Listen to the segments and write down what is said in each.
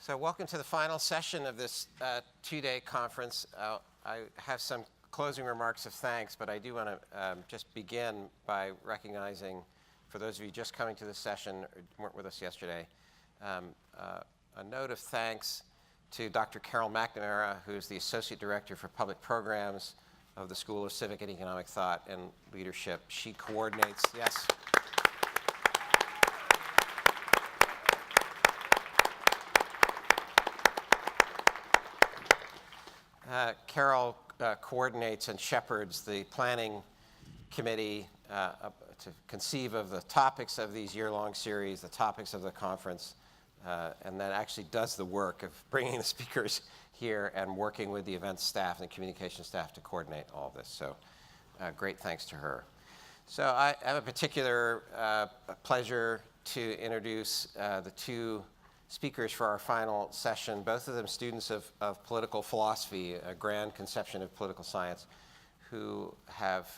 So welcome to the final session of this two-day conference. I have some closing remarks of thanks, but I do want to just begin by recognizing, for those of you just coming to this session or weren't with us yesterday, a note of thanks to Dr. Carol McNamara, who's the Associate Director for Public Programs of the School of Civic and Economic Thought and Leadership. She coordinates, yes. Carol coordinates and shepherds the planning committee to conceive of the topics of these year-long series, the topics of the conference, and then actually does the work of bringing the speakers here and working with the events staff and the communication staff to coordinate all of this. So great thanks to her. So I have a particular pleasure to introduce the two speakers for our final session, both of them students of political philosophy, a grand conception of political science, who have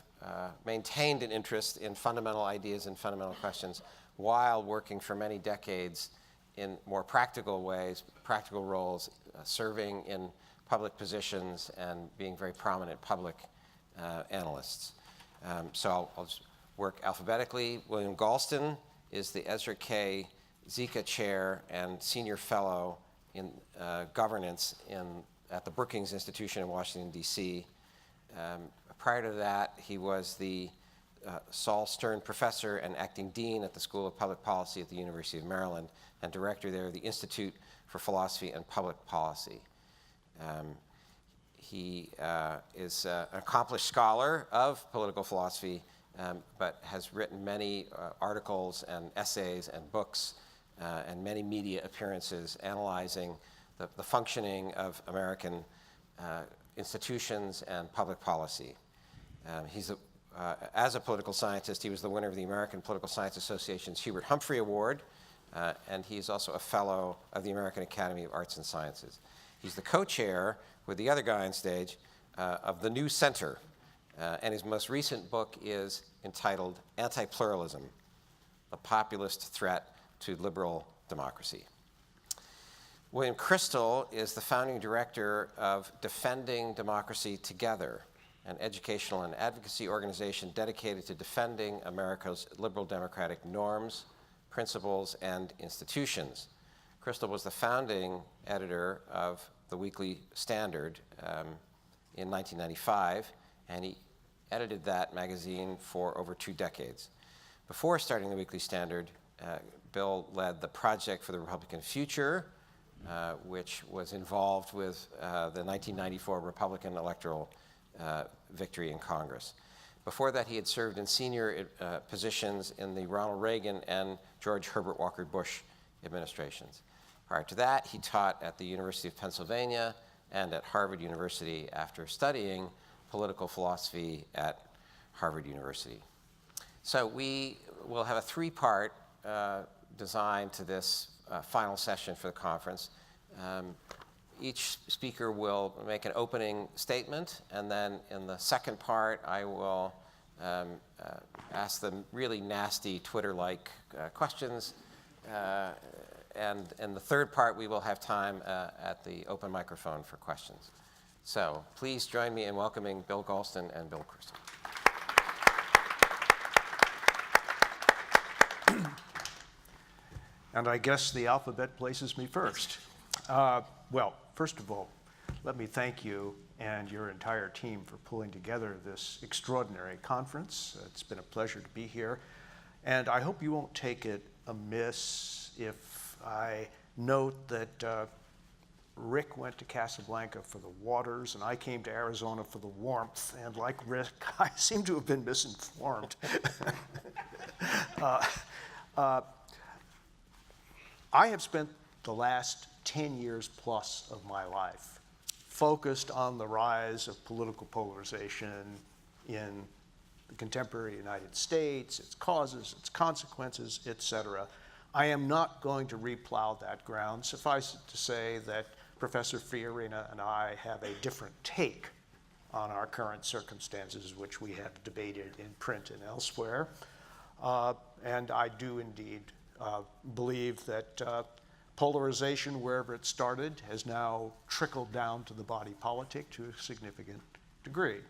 maintained an interest in fundamental ideas and fundamental questions while working for many decades in more practical ways, practical roles, serving in public positions and being very prominent public analysts. So I'll just work alphabetically. William Galston is the Ezra K. Zika Chair and Senior Fellow in Governance at the Brookings Institution in Washington, D.C. Prior to that, he was the Saul Stern Professor and Acting Dean at the School of Public Policy at the University of Maryland and Director there of the Institute for Philosophy and Public Policy. He is an accomplished scholar of political philosophy, but has written many articles and essays and books and many media appearances analyzing the functioning of American institutions and public policy. As a political scientist, he was the winner of the American Political Science Association's Hubert Humphrey Award, and he is also a fellow of the American Academy of Arts and Sciences. He's the co-chair, with the other guy on stage, of the New Center, and his most recent book is entitled Anti-Pluralism, the Populist Threat to Liberal Democracy. William Kristol is the founding director of Defending Democracy Together, an educational and advocacy organization dedicated to defending America's liberal democratic norms, principles, and institutions. Kristol was the founding editor of the Weekly Standard in 1995, and he edited that magazine for over 2 decades. Before starting the Weekly Standard, Bill led the Project for the Republican Future, which was involved with the 1994 Republican electoral victory in Congress. Before that, he had served in senior positions in the Ronald Reagan and George Herbert Walker Bush administrations. Prior to that, he taught at the University of Pennsylvania and at Harvard University after studying political philosophy at Harvard University. So we will have a 3-part design to this final session for the conference. Each speaker will make an opening statement, and then in the second part, I will ask them really nasty Twitter-like questions. And in the third part, we will have time at the open microphone for questions. So please join me in welcoming Bill Galston and Bill Kristol. And I guess the alphabet places me first. Well, first of all, let me thank you and your entire team for pulling together this extraordinary conference. It's been a pleasure to be here. And I hope you won't take it amiss if I note that Rick went to Casablanca for the waters, and I came to Arizona for the warmth. And like Rick, I seem to have been misinformed. I have spent the last 10 years plus of my life focused on the rise of political polarization in the contemporary United States, its causes, its consequences, etc. I am not going to replow that ground. Suffice it to say that Professor Fiorina and I have a different take on our current circumstances, which we have debated in print and elsewhere. And I do indeed believe that Polarization, wherever it started, has now trickled down to the body politic to a significant degree.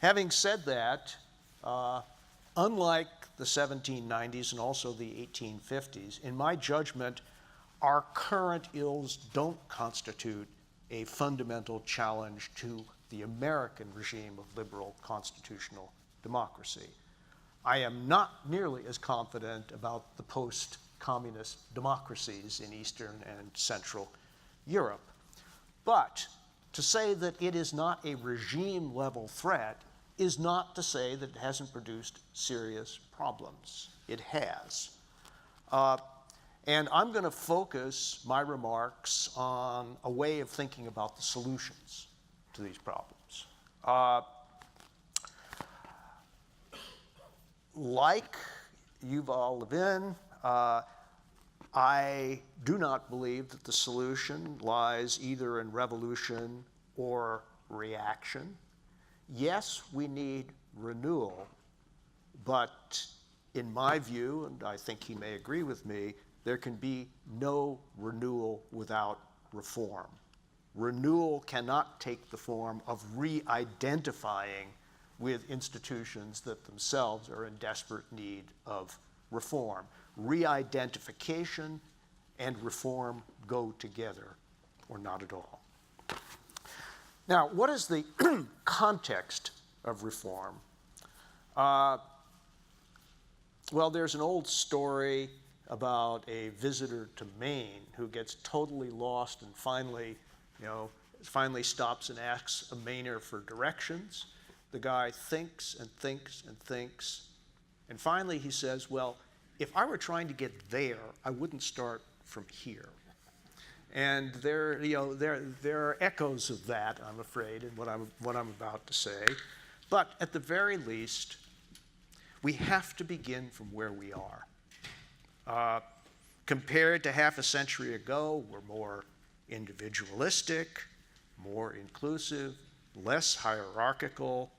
Having said that, unlike the 1790s and also the 1850s, in my judgment, our current ills don't constitute a fundamental challenge to the American regime of liberal constitutional democracy. I am not nearly as confident about the post-communist democracies in Eastern and Central Europe. But to say that it is not a regime-level threat is not to say that it hasn't produced serious problems. It has. And I'm going to focus my remarks on a way of thinking about the solutions to these problems. Like Yuval Levin, I do not believe that the solution lies either in revolution or reaction. Yes, we need renewal, but in my view, and I think he may agree with me, there can be no renewal without reform. Renewal cannot take the form of re-identifying with institutions that themselves are in desperate need of reform. Re-identification and reform go together, or not at all. Now, what is the context of reform? Well, there's an old story about a visitor to Maine who gets totally lost and finally stops and asks a Mainer for directions. The guy thinks and thinks and thinks, and finally he says, well, if I were trying to get there, I wouldn't start from here. And there are echoes of that, I'm afraid, in what I'm about to say. But at the very least, we have to begin from where we are. Compared to half a century ago, we're more individualistic, more inclusive, less hierarchical,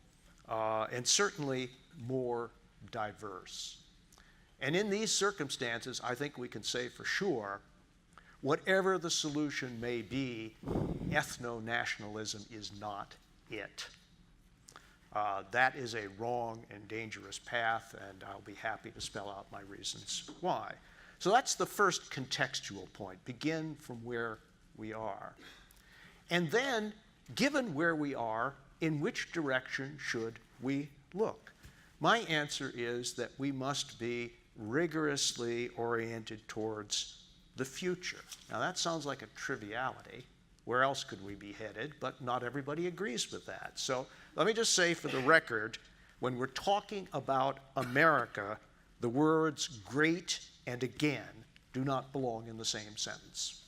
and certainly more diverse. And in these circumstances, I think we can say for sure, whatever the solution may be, ethno-nationalism is not it. That is a wrong and dangerous path, and I'll be happy to spell out my reasons why. So that's the first contextual point. Begin from where we are. And then, given where we are, in which direction should we look? My answer is that we must be rigorously oriented towards the future. Now that sounds like a triviality. Where else could we be headed? But not everybody agrees with that. So let me just say for the record, when we're talking about America, the words great and again do not belong in the same sentence.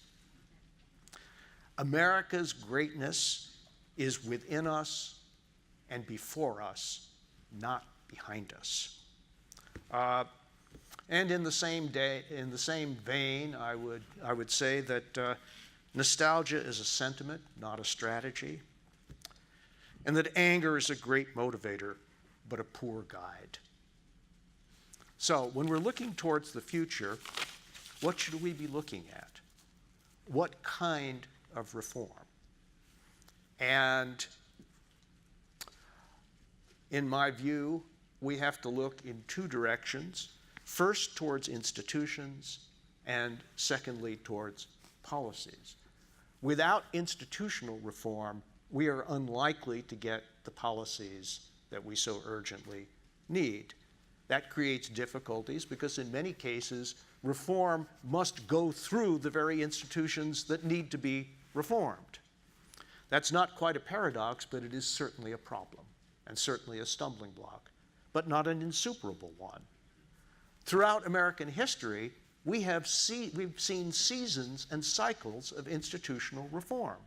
America's greatness is within us and before us, not behind us. And in the same vein, I would say that nostalgia is a sentiment, not a strategy, and that anger is a great motivator, but a poor guide. So when we're looking towards the future, what should we be looking at? What kind of reform? And in my view, we have to look in two directions. First, towards institutions, and secondly, towards policies. Without institutional reform, we are unlikely to get the policies that we so urgently need. That creates difficulties because in many cases, reform must go through the very institutions that need to be reformed. That's not quite a paradox, but it is certainly a problem, and certainly a stumbling block, but not an insuperable one. Throughout American history, we've seen seasons and cycles of institutional reform.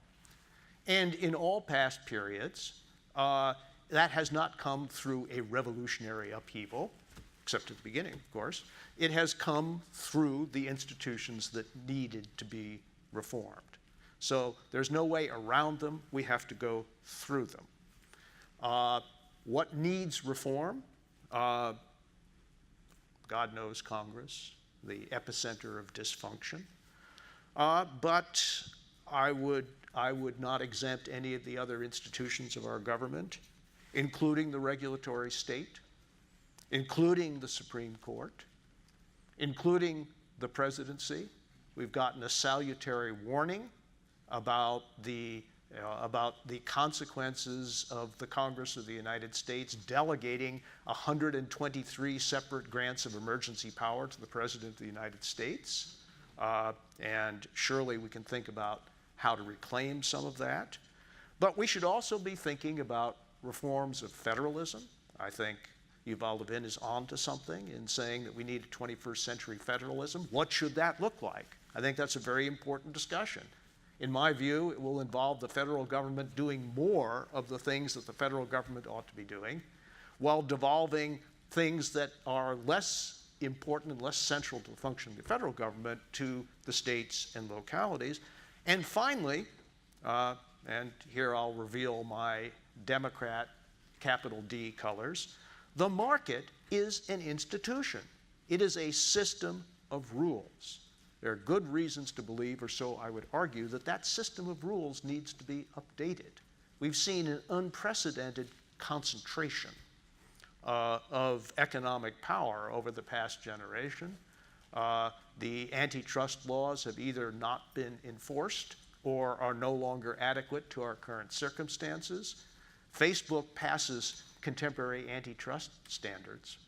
And in all past periods, that has not come through a revolutionary upheaval, except at the beginning, of course. It has come through the institutions that needed to be reformed. So there's no way around them. We have to go through them. What needs reform? God knows Congress, the epicenter of dysfunction. But I would not exempt any of the other institutions of our government, including the regulatory state, including the Supreme Court, including the presidency. We've gotten a salutary warning about the consequences of the Congress of the United States delegating 123 separate grants of emergency power to the President of the United States. And surely we can think about how to reclaim some of that. But we should also be thinking about reforms of federalism. I think Yuval Levin is onto something in saying that we need a 21st century federalism. What should that look like? I think that's a very important discussion. In my view, it will involve the federal government doing more of the things that the federal government ought to be doing, while devolving things that are less important and less central to the function of the federal government to the states and localities. And finally, and here I'll reveal my Democrat capital D colors, the market is an institution. It is a system of rules. There are good reasons to believe, or so I would argue, that that system of rules needs to be updated. We've seen an unprecedented concentration of economic power over the past generation. The antitrust laws have either not been enforced or are no longer adequate to our current circumstances. Facebook passes contemporary antitrust standards.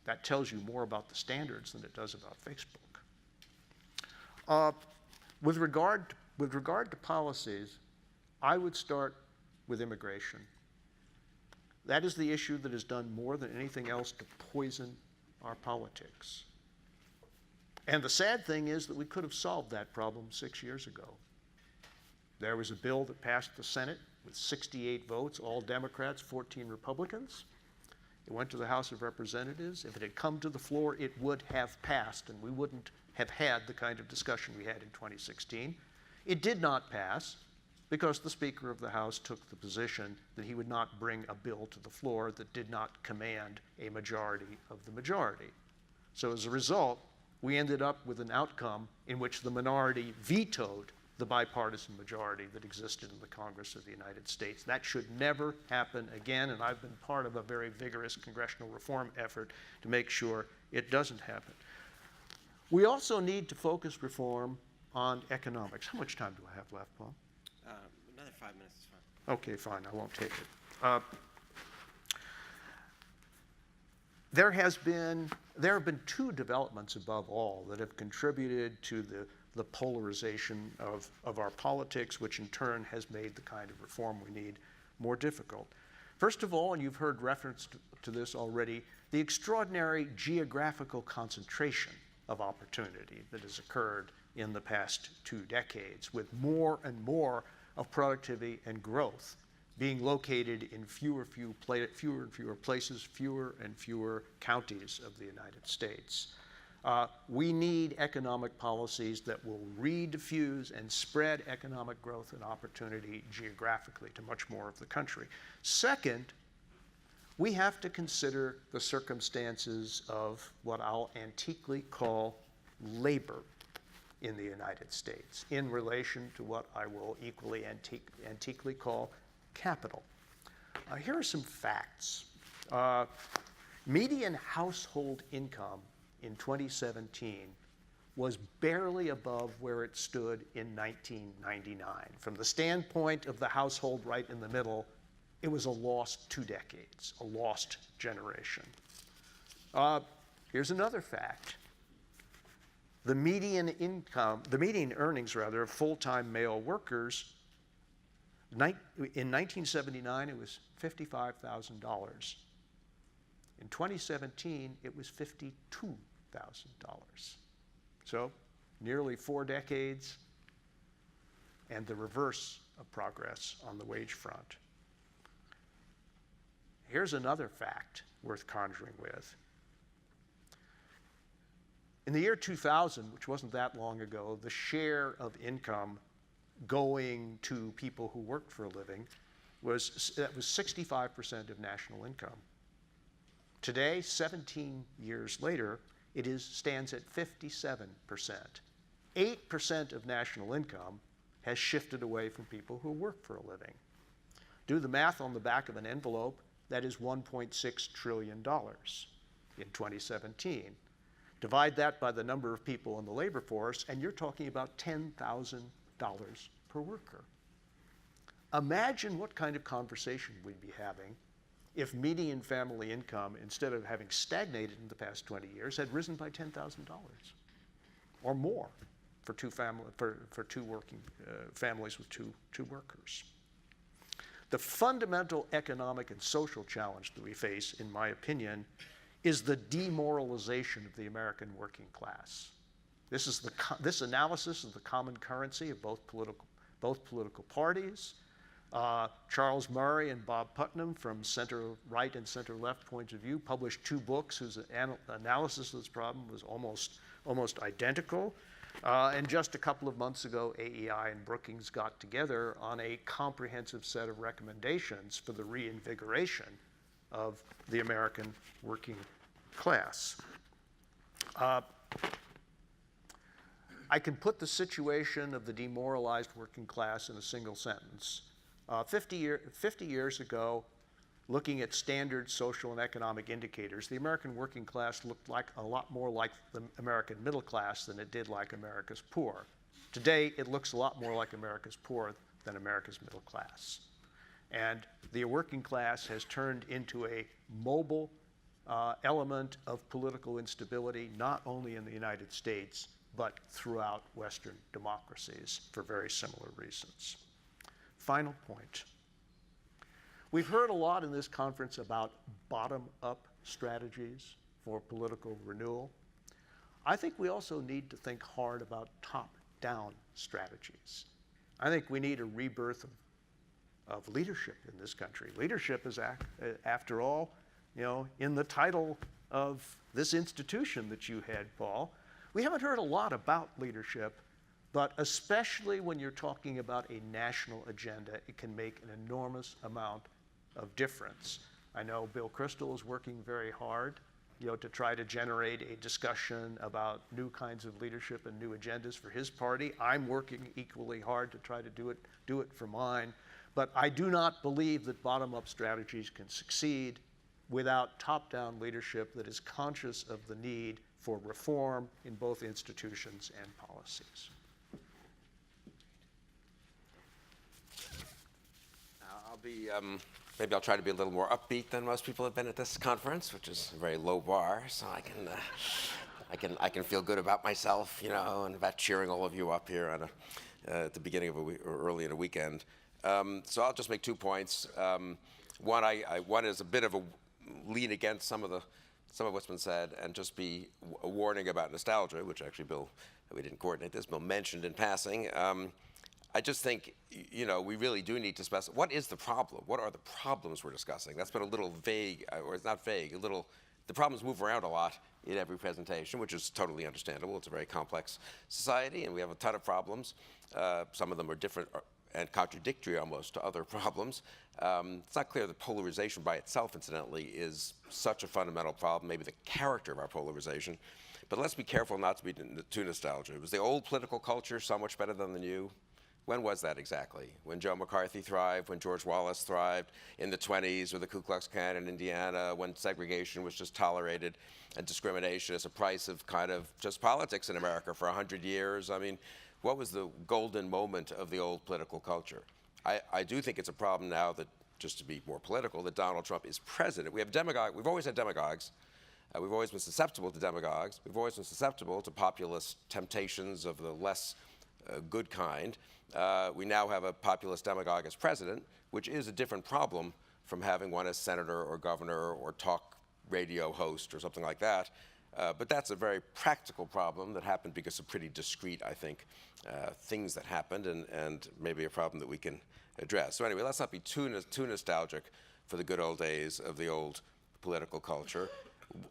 That tells you more about the standards than it does about Facebook. With regard to policies, I would start with immigration. That is the issue that has done more than anything else to poison our politics. And the sad thing is that we could have solved that problem 6 years ago. There was a bill that passed the Senate with 68 votes, all Democrats, 14 Republicans. It went to the House of Representatives. If it had come to the floor, it would have passed, and we wouldn't have had the kind of discussion we had in 2016. It did not pass because the Speaker of the House took the position that he would not bring a bill to the floor that did not command a majority of the majority. So as a result, we ended up with an outcome in which the minority vetoed the bipartisan majority that existed in the Congress of the United States. That should never happen again, and I've been part of a very vigorous congressional reform effort to make sure it doesn't happen. We also need to focus reform on economics. How much time do I have left, Paul? Another 5 minutes is fine. Okay, fine, I won't take it. There have been two developments above all that have contributed to the polarization of our politics, which in turn has made the kind of reform we need more difficult. First of all, and you've heard reference to this already, the extraordinary geographical concentration of opportunity that has occurred in the past 2 decades, with more and more of productivity and growth being located in fewer and fewer places, fewer and fewer counties of the United States. We need economic policies that will rediffuse and spread economic growth and opportunity geographically to much more of the country. Second, we have to consider the circumstances of what I'll antiquely call labor in the United States in relation to what I will equally antiquely call capital. Here are some facts. Median household income in 2017 was barely above where it stood in 1999. From the standpoint of the household right in the middle, it was a lost 2 decades, a lost generation. Here's another fact. The median earnings of full-time male workers, in 1979 it was $55,000. In 2017, it was $52,000. So nearly 4 decades and the reverse of progress on the wage front. Here's another fact worth conjuring with. In the year 2000, which wasn't that long ago, the share of income going to people who worked for a living was 65% of national income. Today, 17 years later, it stands at 57%. 8% of national income has shifted away from people who work for a living. Do the math on the back of an envelope, that is $1.6 trillion in 2017. Divide that by the number of people in the labor force, and you're talking about $10,000 per worker. Imagine what kind of conversation we'd be having if median family income, instead of having stagnated in the past 20 years, had risen by $10,000 or more for two working families with two workers. The fundamental economic and social challenge that we face, in my opinion, is the demoralization of the American working class. This analysis is the common currency of both political parties. Charles Murray and Bob Putnam, from center-right and center-left points of view, published 2 books whose analysis of this problem was almost identical. And just a couple of months ago, AEI and Brookings got together on a comprehensive set of recommendations for the reinvigoration of the American working class. I can put the situation of the demoralized working class in a single sentence. 50 years ago, looking at standard social and economic indicators, the American working class looked like a lot more like the American middle class than it did like America's poor. Today, it looks a lot more like America's poor than America's middle class. And the working class has turned into a mobile element of political instability, not only in the United States, but throughout Western democracies for very similar reasons. Final point. We've heard a lot in this conference about bottom-up strategies for political renewal. I think we also need to think hard about top-down strategies. I think we need a rebirth of leadership in this country. Leadership is, after all, in the title of this institution that you had, Paul. We haven't heard a lot about leadership, but especially when you're talking about a national agenda, it can make an enormous amount of difference. I know Bill Kristol is working very hard, to try to generate a discussion about new kinds of leadership and new agendas for his party. I'm working equally hard to try to do it for mine. But I do not believe that bottom-up strategies can succeed without top-down leadership that is conscious of the need for reform in both institutions and policies. Maybe I'll try to be a little more upbeat than most people have been at this conference, which is a very low bar, so I can feel good about myself, and about cheering all of you up here on at the beginning of a week or early in a weekend. So I'll just make 2 points. One is a bit of a lean against some of what's been said, and just be a warning about nostalgia, which actually Bill, we didn't coordinate this, Bill mentioned in passing. I just think, we really do need to specify, what is the problem? What are the problems we're discussing? That's been a little vague, or it's not vague, the problems move around a lot in every presentation, which is totally understandable. It's a very complex society, and we have a ton of problems. Some of them are different and contradictory almost to other problems. It's not clear that polarization by itself, incidentally, is such a fundamental problem, maybe the character of our polarization. But let's be careful not to be too nostalgic. Was the old political culture so much better than the new? When was that exactly? When Joe McCarthy thrived, when George Wallace thrived, in the 20s with the Ku Klux Klan in Indiana, when segregation was just tolerated and discrimination as a price of kind of just politics in America for 100 years? I mean, what was the golden moment of the old political culture? I do think it's a problem now that, just to be more political, that Donald Trump is president. We've always had demagogues. We've always been susceptible to demagogues. We've always been susceptible to populist temptations of the less good kind. We now have a populist demagogue as president, which is a different problem from having one as senator or governor or talk radio host or something like that. But that's a very practical problem that happened because of pretty discrete, I think, things that happened, and maybe a problem that we can address. So anyway, let's not be too nostalgic for the good old days of the old political culture.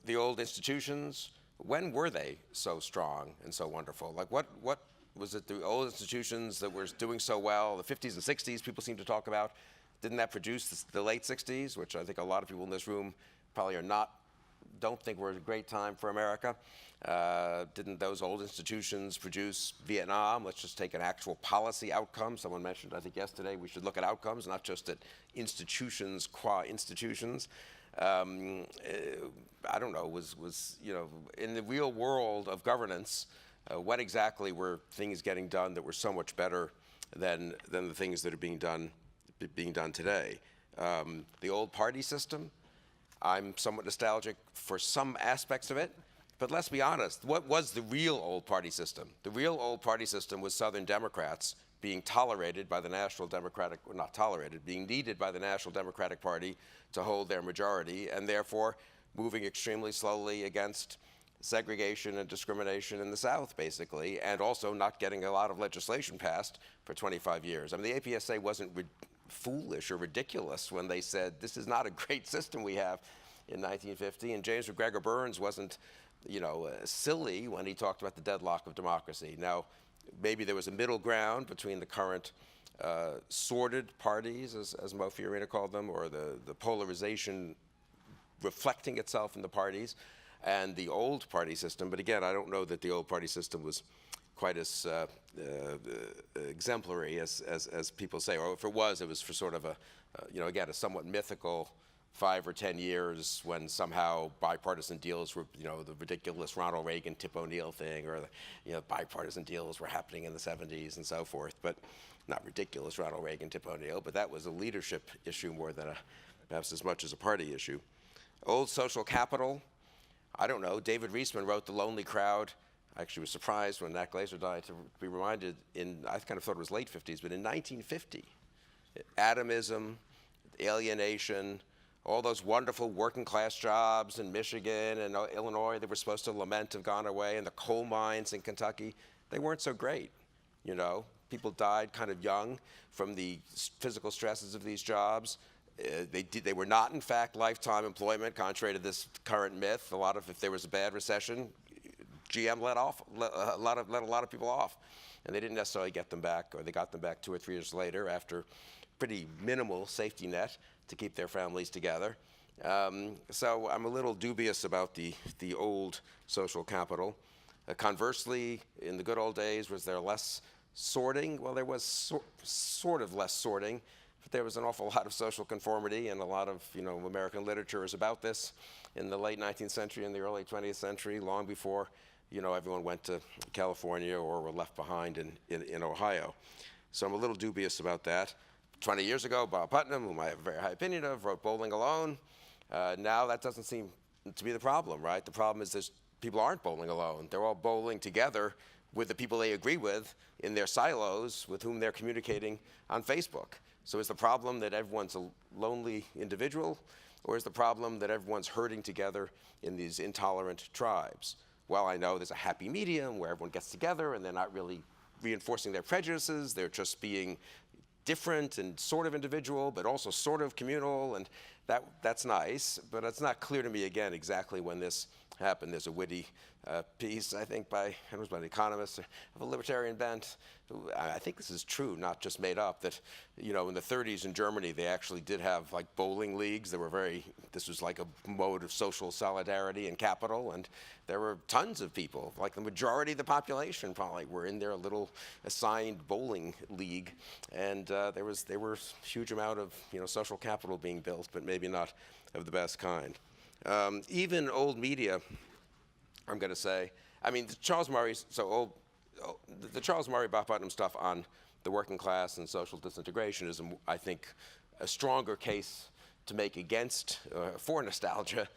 The old institutions, when were they so strong and so wonderful? Like what was it, the old institutions that were doing so well, the 50s and 60s people seem to talk about? Didn't that produce the late 60s, which I think a lot of people in this room probably are not don't think we're a great time for America. Didn't those old institutions produce Vietnam? Let's just take an actual policy outcome. Someone mentioned, I think yesterday, we should look at outcomes, not just at institutions qua institutions. I don't know, was in the real world of governance, when exactly were things getting done that were so much better than the things that are being done today? The old party system, I'm somewhat nostalgic for some aspects of it, but let's be honest, what was the real old party system? The real old party system was Southern Democrats being tolerated by the National Democratic, or not tolerated, being needed by the National Democratic Party to hold their majority, and therefore moving extremely slowly against segregation and discrimination in the South, basically, and also not getting a lot of legislation passed for 25 years. I mean, the APSA wasn't foolish or ridiculous when they said, this is not a great system we have in 1950, and James McGregor Burns wasn't, silly when he talked about the deadlock of democracy. Now, maybe there was a middle ground between the current sorted parties, as Mo Fiorina called them, or the polarization reflecting itself in the parties, and the old party system. But again, I don't know that the old party system was quite as exemplary as people say, or if it was for sort of again, a somewhat mythical 5 or 10 years when somehow bipartisan deals were, the ridiculous Ronald Reagan, Tip O'Neill thing, or bipartisan deals were happening in the 70s and so forth. But not ridiculous Ronald Reagan, Tip O'Neill, but that was a leadership issue more than perhaps as much as a party issue. Old social capital, I don't know. David Reisman wrote The Lonely Crowd. I actually was surprised when Nat Glaser died to be reminded I kind of thought it was late 50s, but in 1950, atomism, alienation, all those wonderful working class jobs in Michigan and Illinois that were supposed to lament have gone away, and the coal mines in Kentucky, they weren't so great. People died kind of young from the physical stresses of these jobs. They were not, in fact, lifetime employment, contrary to this current myth. If there was a bad recession, GM let a lot of people off, and they didn't necessarily get them back, or they got them back 2 or 3 years later after pretty minimal safety net to keep their families together. So I'm a little dubious about the old social capital. Conversely, in the good old days, was there less sorting? Well, there was sort of less sorting, but there was an awful lot of social conformity, and a lot of American literature is about this in the late 19th century and the early 20th century, long before everyone went to California or were left behind in Ohio. So I'm a little dubious about that. 20 years ago, Bob Putnam, whom I have a very high opinion of, wrote Bowling Alone. Now that doesn't seem to be the problem, right? The problem is people aren't bowling alone. They're all bowling together with the people they agree with in their silos with whom they're communicating on Facebook. So is the problem that everyone's a lonely individual, or is the problem that everyone's herding together in these intolerant tribes? Well, I know there's a happy medium where everyone gets together and they're not really reinforcing their prejudices. They're just being different and sort of individual, but also sort of communal, and that's nice. But it's not clear to me, again, exactly when this happened. There's a witty piece, I think, by an economist of a libertarian bent. I think this is true, not just made up, that, in the 30s in Germany, they actually did have like bowling leagues. This was like a mode of social solidarity and capital, and there were tons of people, like the majority of the population probably, were in their little assigned bowling league, and there were a huge amount of social capital being built, but maybe not of the best kind. Even old media, I'm going to say, the Charles Murray, the Charles Murray, Bob Putnam stuff on the working class and social disintegration is, I think, a stronger case to make for nostalgia,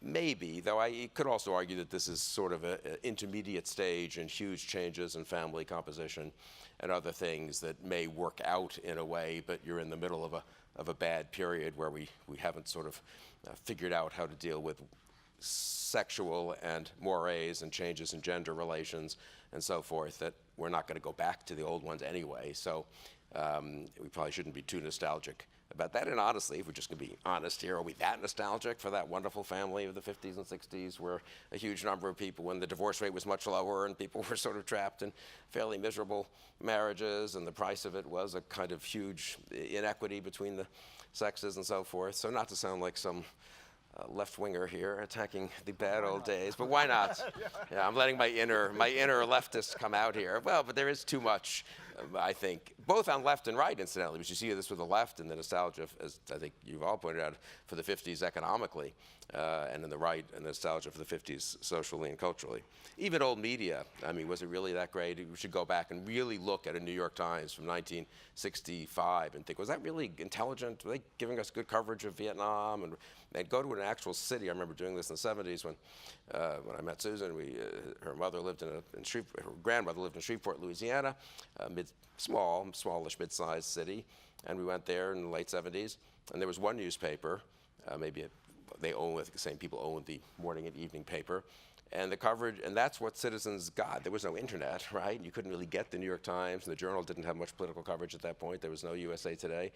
maybe, though I could also argue that this is sort of an intermediate stage in huge changes in family composition and other things that may work out in a way, but you're in the middle of a bad period where we haven't sort of figured out how to deal with sexual and mores and changes in gender relations and so forth, that we're not going to go back to the old ones anyway. So we probably shouldn't be too nostalgic about that. And honestly, if we're just going to be honest here, are we that nostalgic for that wonderful family of the 50s and 60s where a huge number of people, when the divorce rate was much lower and people were sort of trapped in fairly miserable marriages, and the price of it was a kind of huge inequity between the sexes and so forth? So not to sound like some left-winger here attacking the bad old days, but why not? Yeah, I'm letting my inner leftist come out here. Well, but there is too much, I think, both on left and right, incidentally, because you see this with the left and the nostalgia, as I think you've all pointed out, for the 50s economically, and in the right, and the nostalgia for the 50s socially and culturally. Even old media, I mean, was it really that great? We should go back and really look at a New York Times from 1965 and think, was that really intelligent? Were they giving us good coverage of Vietnam? And go to an actual city. I remember doing this in the 70s when I met Susan. Her mother lived her grandmother lived in Shreveport, Louisiana, smallish, mid-sized city, and we went there in the late 70s. And there was one newspaper, the same people owned the morning and evening paper, and the coverage, and that's what citizens got. There was no internet, right? You couldn't really get the New York Times, and the Journal didn't have much political coverage at that point. There was no USA Today.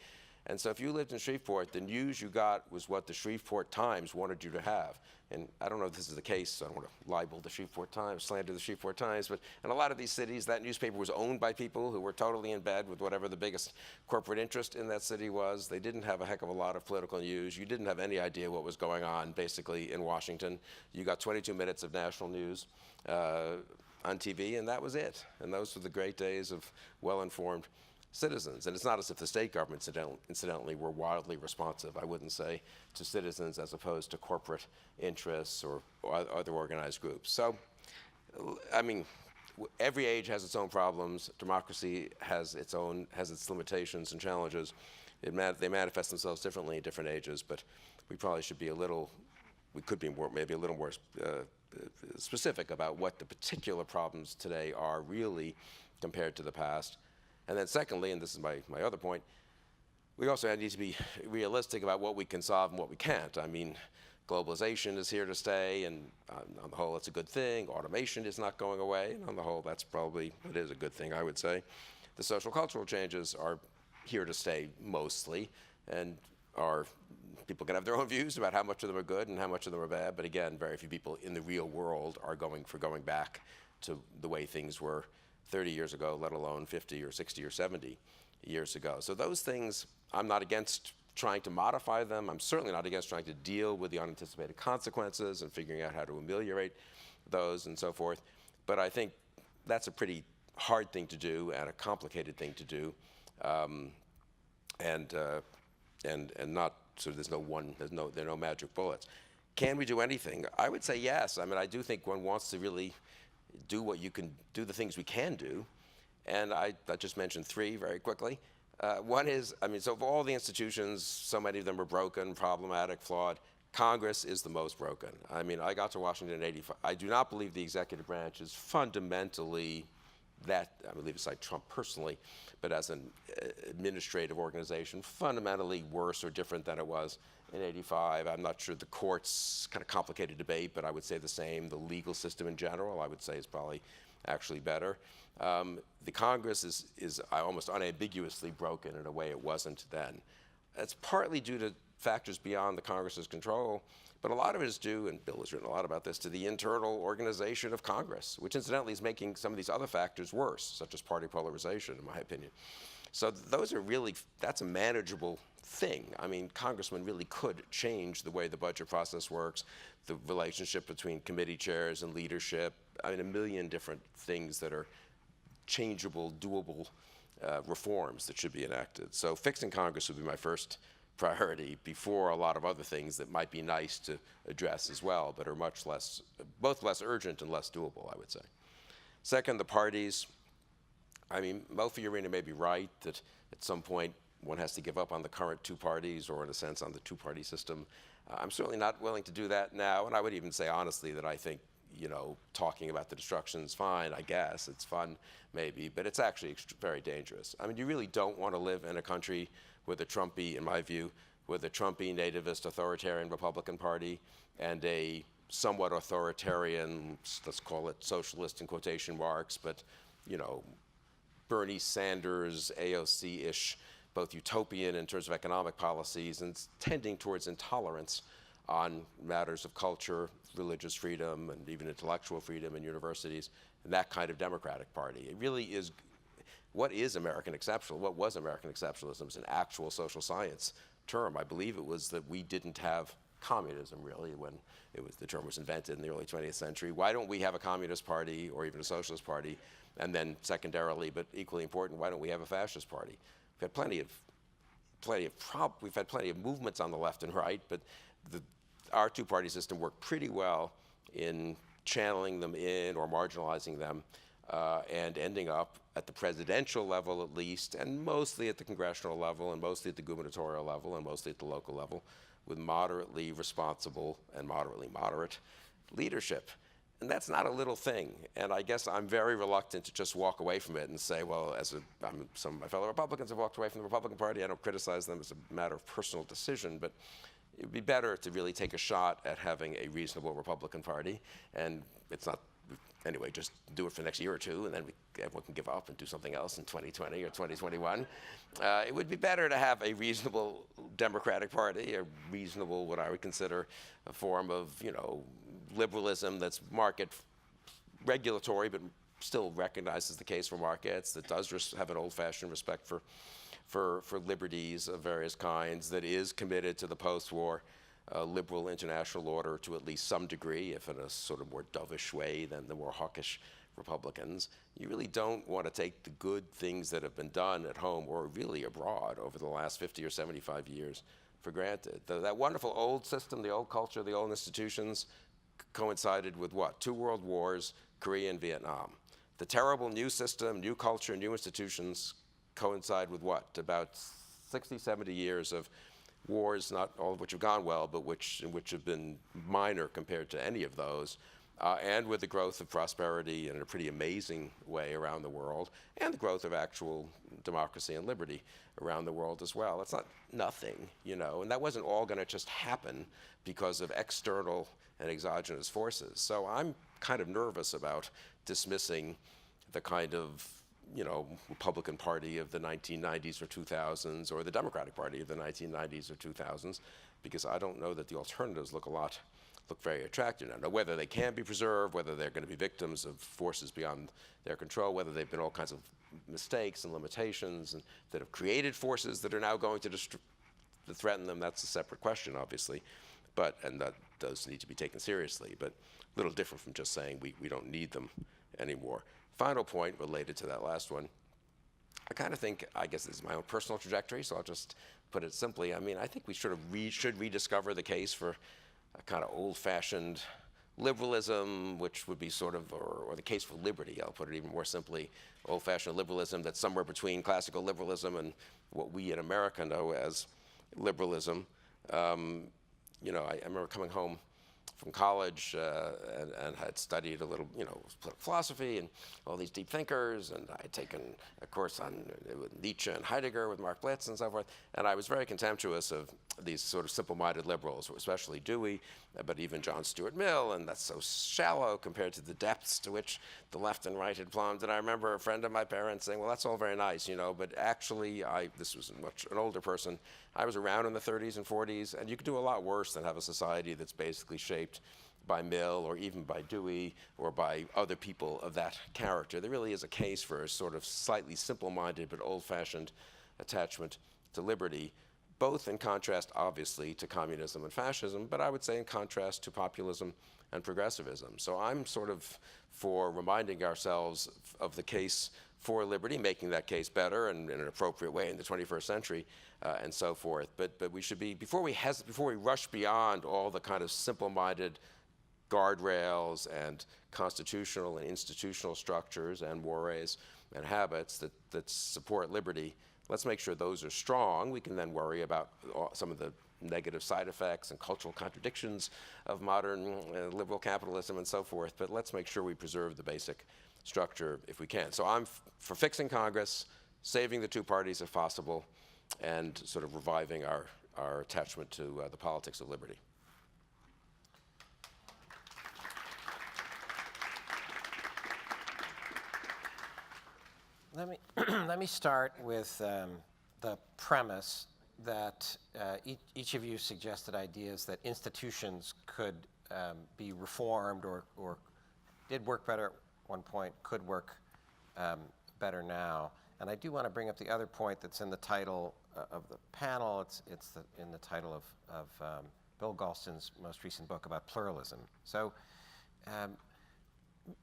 And so if you lived in Shreveport, the news you got was what the Shreveport Times wanted you to have. And I don't know if this is the case, so I don't want to libel the Shreveport Times, slander the Shreveport Times, but in a lot of these cities, that newspaper was owned by people who were totally in bed with whatever the biggest corporate interest in that city was. They didn't have a heck of a lot of political news. You didn't have any idea what was going on, basically, in Washington. You got 22 minutes of national news on TV, and that was it. And those were the great days of well-informed citizens. And it's not as if the state governments, incidentally, were wildly responsive, I wouldn't say, to citizens as opposed to corporate interests or other organized groups. So, I mean, every age has its own problems. Democracy has its limitations and challenges. They manifest themselves differently in different ages, but we probably should be we could be maybe a little more specific about what the particular problems today are really compared to the past. And then secondly, and this is my other point, we also need to be realistic about what we can solve and what we can't. I mean, globalization is here to stay, and on the whole, it's a good thing. Automation is not going away, and on the whole, it is a good thing, I would say. The social cultural changes are here to stay mostly, and people can have their own views about how much of them are good and how much of them are bad, but again, very few people in the real world are going back to the way things were 30 years ago, let alone 50 or 60 or 70 years ago. So those things, I'm not against trying to modify them. I'm certainly not against trying to deal with the unanticipated consequences and figuring out how to ameliorate those and so forth. But I think that's a pretty hard thing to do and a complicated thing to do, and not so there are no magic bullets. Can we do anything? I would say yes. I mean, I do think one wants to really do the things we can do. And I just mentioned three very quickly. One is, so of all the institutions, so many of them are broken, problematic, flawed. Congress is the most broken. I mean, I got to Washington in '85. I do not believe the executive branch is fundamentally leave aside Trump personally, but as an administrative organization, fundamentally worse or different than it was in '85. I'm not sure the courts, kind of complicated debate, but I would say the same. The legal system in general, I would say, is probably actually better. The Congress is almost unambiguously broken in a way it wasn't then. It's partly due to factors beyond the Congress's control, but a lot of it is due, and Bill has written a lot about this, to the internal organization of Congress, which incidentally is making some of these other factors worse, such as party polarization, in my opinion. So that's a manageable thing. I mean, congressmen really could change the way the budget process works, the relationship between committee chairs and leadership. I mean, a million different things that are changeable, doable reforms that should be enacted. So fixing Congress would be my first priority before a lot of other things that might be nice to address as well, but are both less urgent and less doable, I would say. Second, the parties. I mean, Mo Fiorina may be right that at some point one has to give up on the current two parties, or in a sense on the two-party system. I'm certainly not willing to do that now, and I would even say honestly that I think, talking about the destruction is fine, I guess. It's fun, maybe, but it's actually very dangerous. I mean, you really don't want to live in a country with a Trumpy, in my view, with a Trumpy, nativist, authoritarian Republican Party and a somewhat authoritarian, let's call it socialist in quotation marks, but, Bernie Sanders, AOC-ish, both utopian in terms of economic policies and tending towards intolerance on matters of culture, religious freedom, and even intellectual freedom in universities, and that kind of Democratic Party. It really is, what is American exceptional? What was American exceptionalism? It's an actual social science term. I believe it was that we didn't have communism, really, when the term was invented in the early 20th century. Why don't we have a communist party or even a socialist party? And then secondarily, but equally important, why don't we have a fascist party? We've had plenty of movements on the left and right, but our two-party system worked pretty well in channeling them in or marginalizing them and ending up at the presidential level at least, and mostly at the congressional level, and mostly at the gubernatorial level, and mostly at the local level, with moderately responsible and moderately moderate leadership. And that's not a little thing. And I guess I'm very reluctant to just walk away from it and say, well, some of my fellow Republicans have walked away from the Republican Party. I don't criticize them as a matter of personal decision, but it would be better to really take a shot at having a reasonable Republican Party. And it's not, anyway, just do it for the next year or two, and then everyone can give up and do something else in 2020 or 2021. It would be better to have a reasonable Democratic Party, a reasonable, what I would consider a form of, liberalism that's market regulatory, but still recognizes the case for markets, that does have an old-fashioned respect for liberties of various kinds, that is committed to the post-war liberal international order to at least some degree, if in a sort of more dovish way than the more hawkish Republicans. You really don't want to take the good things that have been done at home or really abroad over the last 50 or 75 years for granted. That wonderful old system, the old culture, the old institutions coincided with what? 2 world wars, Korea and Vietnam. The terrible new system, new culture, new institutions coincide with what? About 60, 70 years of wars, not all of which have gone well, but which have been minor compared to any of those, and with the growth of prosperity in a pretty amazing way around the world, and the growth of actual democracy and liberty around the world as well. It's not nothing, and that wasn't all going to just happen because of external and exogenous forces. So I'm kind of nervous about dismissing the kind of Republican Party of the 1990s or 2000s, or the Democratic Party of the 1990s or 2000s, because I don't know that the alternatives look very attractive. I don't know whether they can be preserved, whether they're going to be victims of forces beyond their control, whether they've been all kinds of mistakes and limitations and that have created forces that are now going to threaten them. That's a separate question, obviously, and that does need to be taken seriously, but a little different from just saying we don't need them anymore. Final point related to that last one. I kind of think, I guess this is my own personal trajectory, so I'll just put it simply. I mean, I think we should rediscover the case for a kind of old-fashioned liberalism, which would be sort of, or the case for liberty, I'll put it even more simply, old-fashioned liberalism that's somewhere between classical liberalism and what we in America know as liberalism. I remember coming home from college and had studied a little, political philosophy and all these deep thinkers, and I had taken a course on Nietzsche and Heidegger with Mark Blitz and so forth, and I was very contemptuous of these sort of simple-minded liberals, especially Dewey, but even John Stuart Mill, and that's so shallow compared to the depths to which the left and right had plumbed. And I remember a friend of my parents saying, well, that's all very nice, but actually, this was an older person, I was around in the 30s and 40s, and you could do a lot worse than have a society that's basically shaped by Mill or even by Dewey or by other people of that character. There really is a case for a sort of slightly simple-minded but old-fashioned attachment to liberty, both in contrast, obviously, to communism and fascism, but I would say in contrast to populism and progressivism. So I'm sort of for reminding ourselves of the case for liberty, making that case better and in an appropriate way in the 21st century, and so forth. But we should be, before we rush beyond all the kind of simple-minded guardrails and constitutional and institutional structures and mores and habits that support liberty, let's make sure those are strong. We can then worry about some of the negative side effects and cultural contradictions of modern liberal capitalism and so forth, but let's make sure we preserve the basic structure if we can. So I'm for fixing Congress, saving the two parties if possible, and sort of reviving our attachment to the politics of liberty. Let me start with the premise that each of you suggested ideas that institutions could be reformed or did work better at one point, could work better now. And I do want to bring up the other point that's in the title of the panel. It's in the title of Bill Galston's most recent book about pluralism. So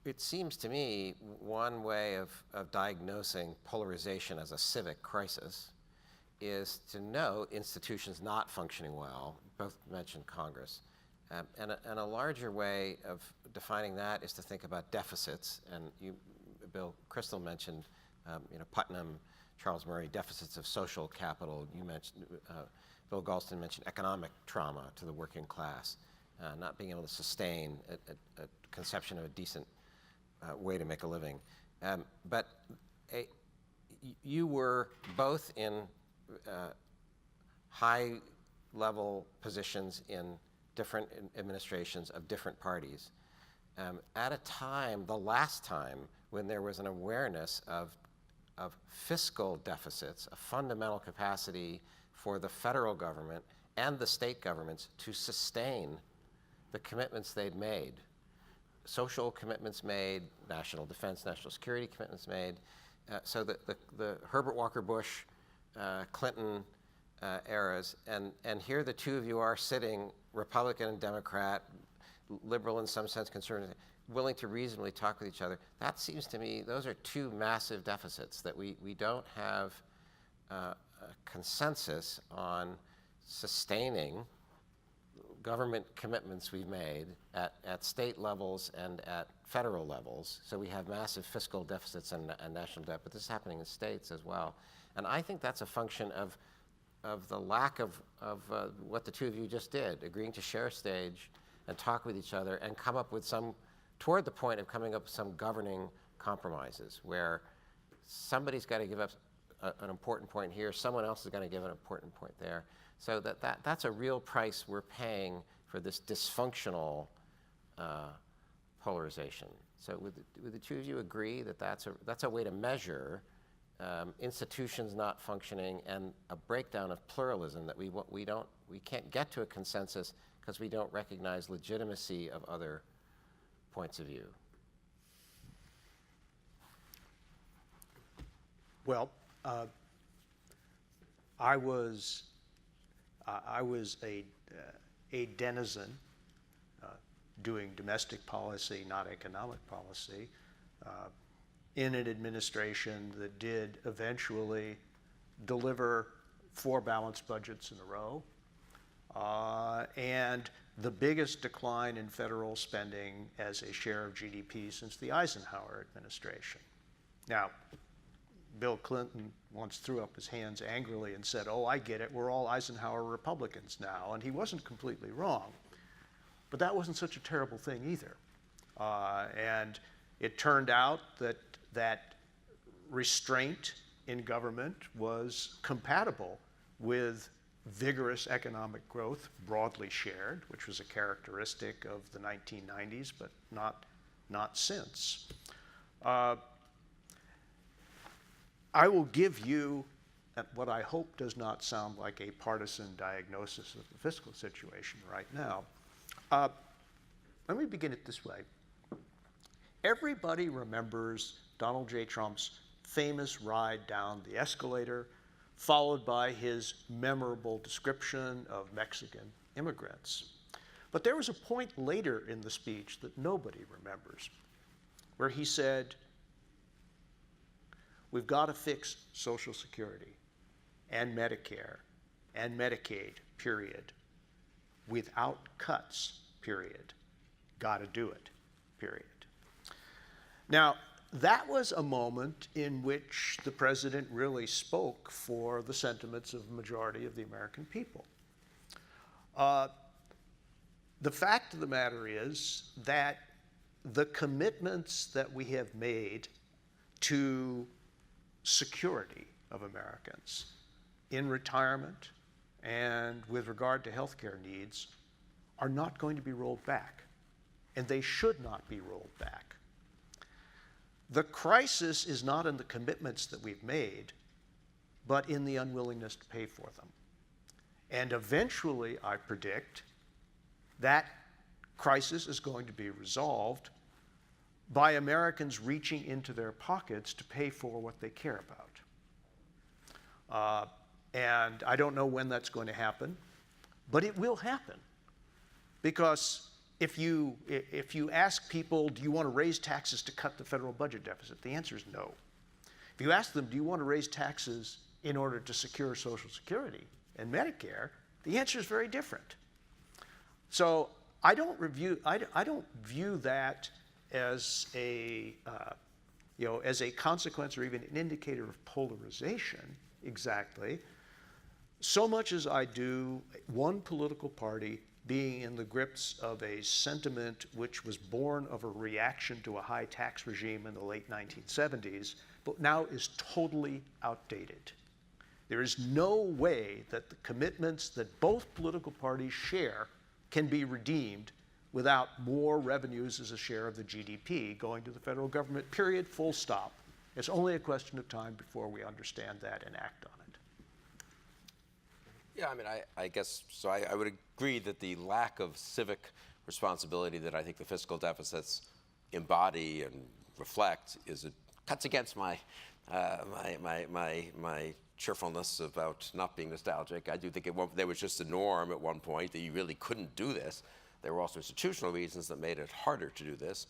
it seems to me one way of diagnosing polarization as a civic crisis is to know institutions not functioning well. Both mentioned Congress. And a larger way of defining that is to think about deficits. And Kristol mentioned, Putnam, Charles Murray, deficits of social capital. You mentioned, Bill Galston mentioned economic trauma to the working class, not being able to sustain a conception of a decent way to make a living. But you were both in high-level positions in different administrations of different parties at a time, the last time, when there was an awareness of fiscal deficits, a fundamental capacity for the federal government and the state governments to sustain the commitments they'd made. Social commitments made, national defense, national security commitments made. So the Herbert Walker Bush, Clinton eras, and here the two of you are sitting, Republican and Democrat, liberal in some sense, conservative, willing to reasonably talk with each other. That seems to me, those are two massive deficits that we don't have a consensus on sustaining government commitments we've made at state levels and at federal levels. So we have massive fiscal deficits and national debt, but this is happening in states as well. And I think that's a function of the lack of what the two of you just did, agreeing to share a stage and talk with each other and come up with toward the point of coming up with some governing compromises where somebody's got to give up an important point here, someone else is going to give an important point there. So that's a real price we're paying for this dysfunctional polarization. So would the two of you agree that that's a way to measure institutions not functioning and a breakdown of pluralism, that we can't get to a consensus because we don't recognize legitimacy of other points of view? Well, I was a denizen doing domestic policy, not economic policy, in an administration that did eventually deliver 4 balanced budgets in a row, and the biggest decline in federal spending as a share of GDP since the Eisenhower administration. Now, Bill Clinton once threw up his hands angrily and said, "Oh, I get it, we're all Eisenhower Republicans now," and he wasn't completely wrong. But that wasn't such a terrible thing either. And it turned out that restraint in government was compatible with vigorous economic growth, broadly shared, which was a characteristic of the 1990s, but not since. I will give you what I hope does not sound like a partisan diagnosis of the fiscal situation right now. Let me begin it this way. Everybody remembers Donald J. Trump's famous ride down the escalator, followed by his memorable description of Mexican immigrants. But there was a point later in the speech that nobody remembers, where he said, "We've got to fix Social Security and Medicare and Medicaid, period, without cuts, period. Got to do it, period." Now, that was a moment in which the president really spoke for the sentiments of the majority of the American people. The fact of the matter is that the commitments that we have made to security of Americans in retirement and with regard to health care needs are not going to be rolled back, and they should not be rolled back. The crisis is not in the commitments that we've made, but in the unwillingness to pay for them. And eventually, I predict, that crisis is going to be resolved by Americans reaching into their pockets to pay for what they care about. And I don't know when that's going to happen, but it will happen. Because if you ask people, do you want to raise taxes to cut the federal budget deficit? The answer is no. If you ask them, do you want to raise taxes in order to secure Social Security and Medicare? The answer is very different. So I don't view that as a as a consequence or even an indicator of polarization exactly, so much as I do one political party being in the grips of a sentiment which was born of a reaction to a high tax regime in the late 1970s, but now is totally outdated. There is no way that the commitments that both political parties share can be redeemed without more revenues as a share of the GDP going to the federal government, period, full stop. It's only a question of time before we understand that and act on it. Yeah, I mean, I guess, so I would agree that the lack of civic responsibility that I think the fiscal deficits embody and reflect cuts against my cheerfulness about not being nostalgic. I do think there was just a norm at one point that you really couldn't do this. There were also institutional reasons that made it harder to do this,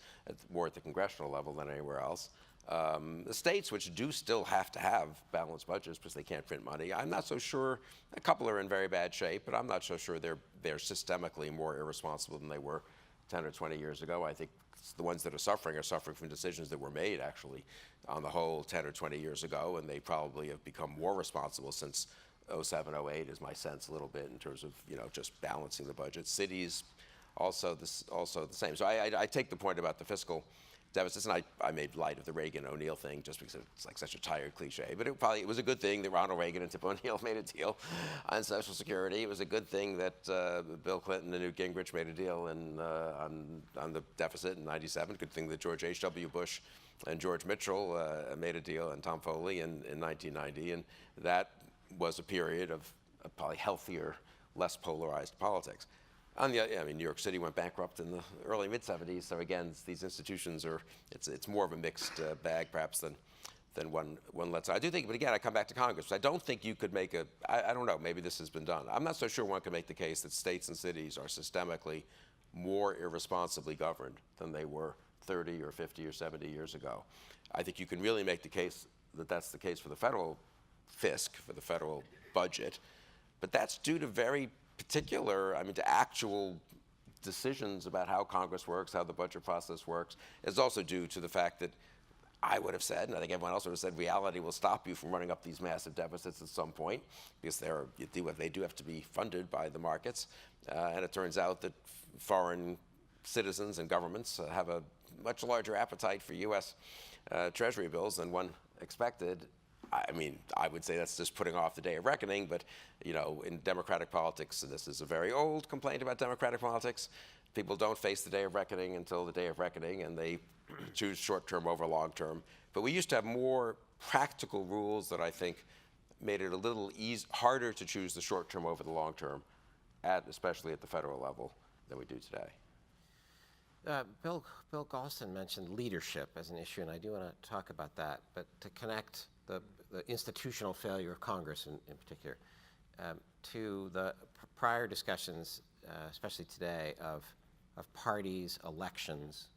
more at the congressional level than anywhere else. The states, which do still have to have balanced budgets because they can't print money, I'm not so sure. A couple are in very bad shape, but I'm not so sure they're systemically more irresponsible than they were 10 or 20 years ago. I think the ones that are suffering from decisions that were made, actually, on the whole, 10 or 20 years ago, and they probably have become more responsible since 07, 08 is my sense a little bit in terms of just balancing the budget. Cities, also the same. So I take the point about the fiscal deficits, and I made light of the Reagan-O'Neill thing just because it's like such a tired cliche. But it was a good thing that Ronald Reagan and Tip O'Neill made a deal on Social Security. It was a good thing that Bill Clinton and Newt Gingrich made a deal on the deficit in '97. Good thing that George H.W. Bush and George Mitchell made a deal, and Tom Foley in 1990. And that was a period of probably healthier, less polarized politics. New York City went bankrupt in the early mid-'70s, so again, these institutions it's more of a mixed bag perhaps than one lets. I do think, but again, I come back to Congress. I don't think you could make I don't know, maybe this has been done. I'm not so sure one can make the case that states and cities are systemically more irresponsibly governed than they were 30 or 50 or 70 years ago. I think you can really make the case that that's the case for the federal fisc, for the federal budget, but that's due to very particular, to actual decisions about how Congress works, how the budget process works. It's also due to the fact that I would have said, and I think everyone else would have said, reality will stop you from running up these massive deficits at some point, because they do have to be funded by the markets. And it turns out that foreign citizens and governments have a much larger appetite for U.S. Treasury bills than one expected. I would say that's just putting off the day of reckoning, but in democratic politics, and this is a very old complaint about democratic politics, people don't face the day of reckoning until the day of reckoning, and they choose short-term over long-term. But we used to have more practical rules that I think made it a little harder to choose the short-term over the long-term, especially at the federal level, than we do today. Bill Galston mentioned leadership as an issue, and I do want to talk about that, but to connect the institutional failure of Congress in particular to the prior discussions, especially today, of parties, elections.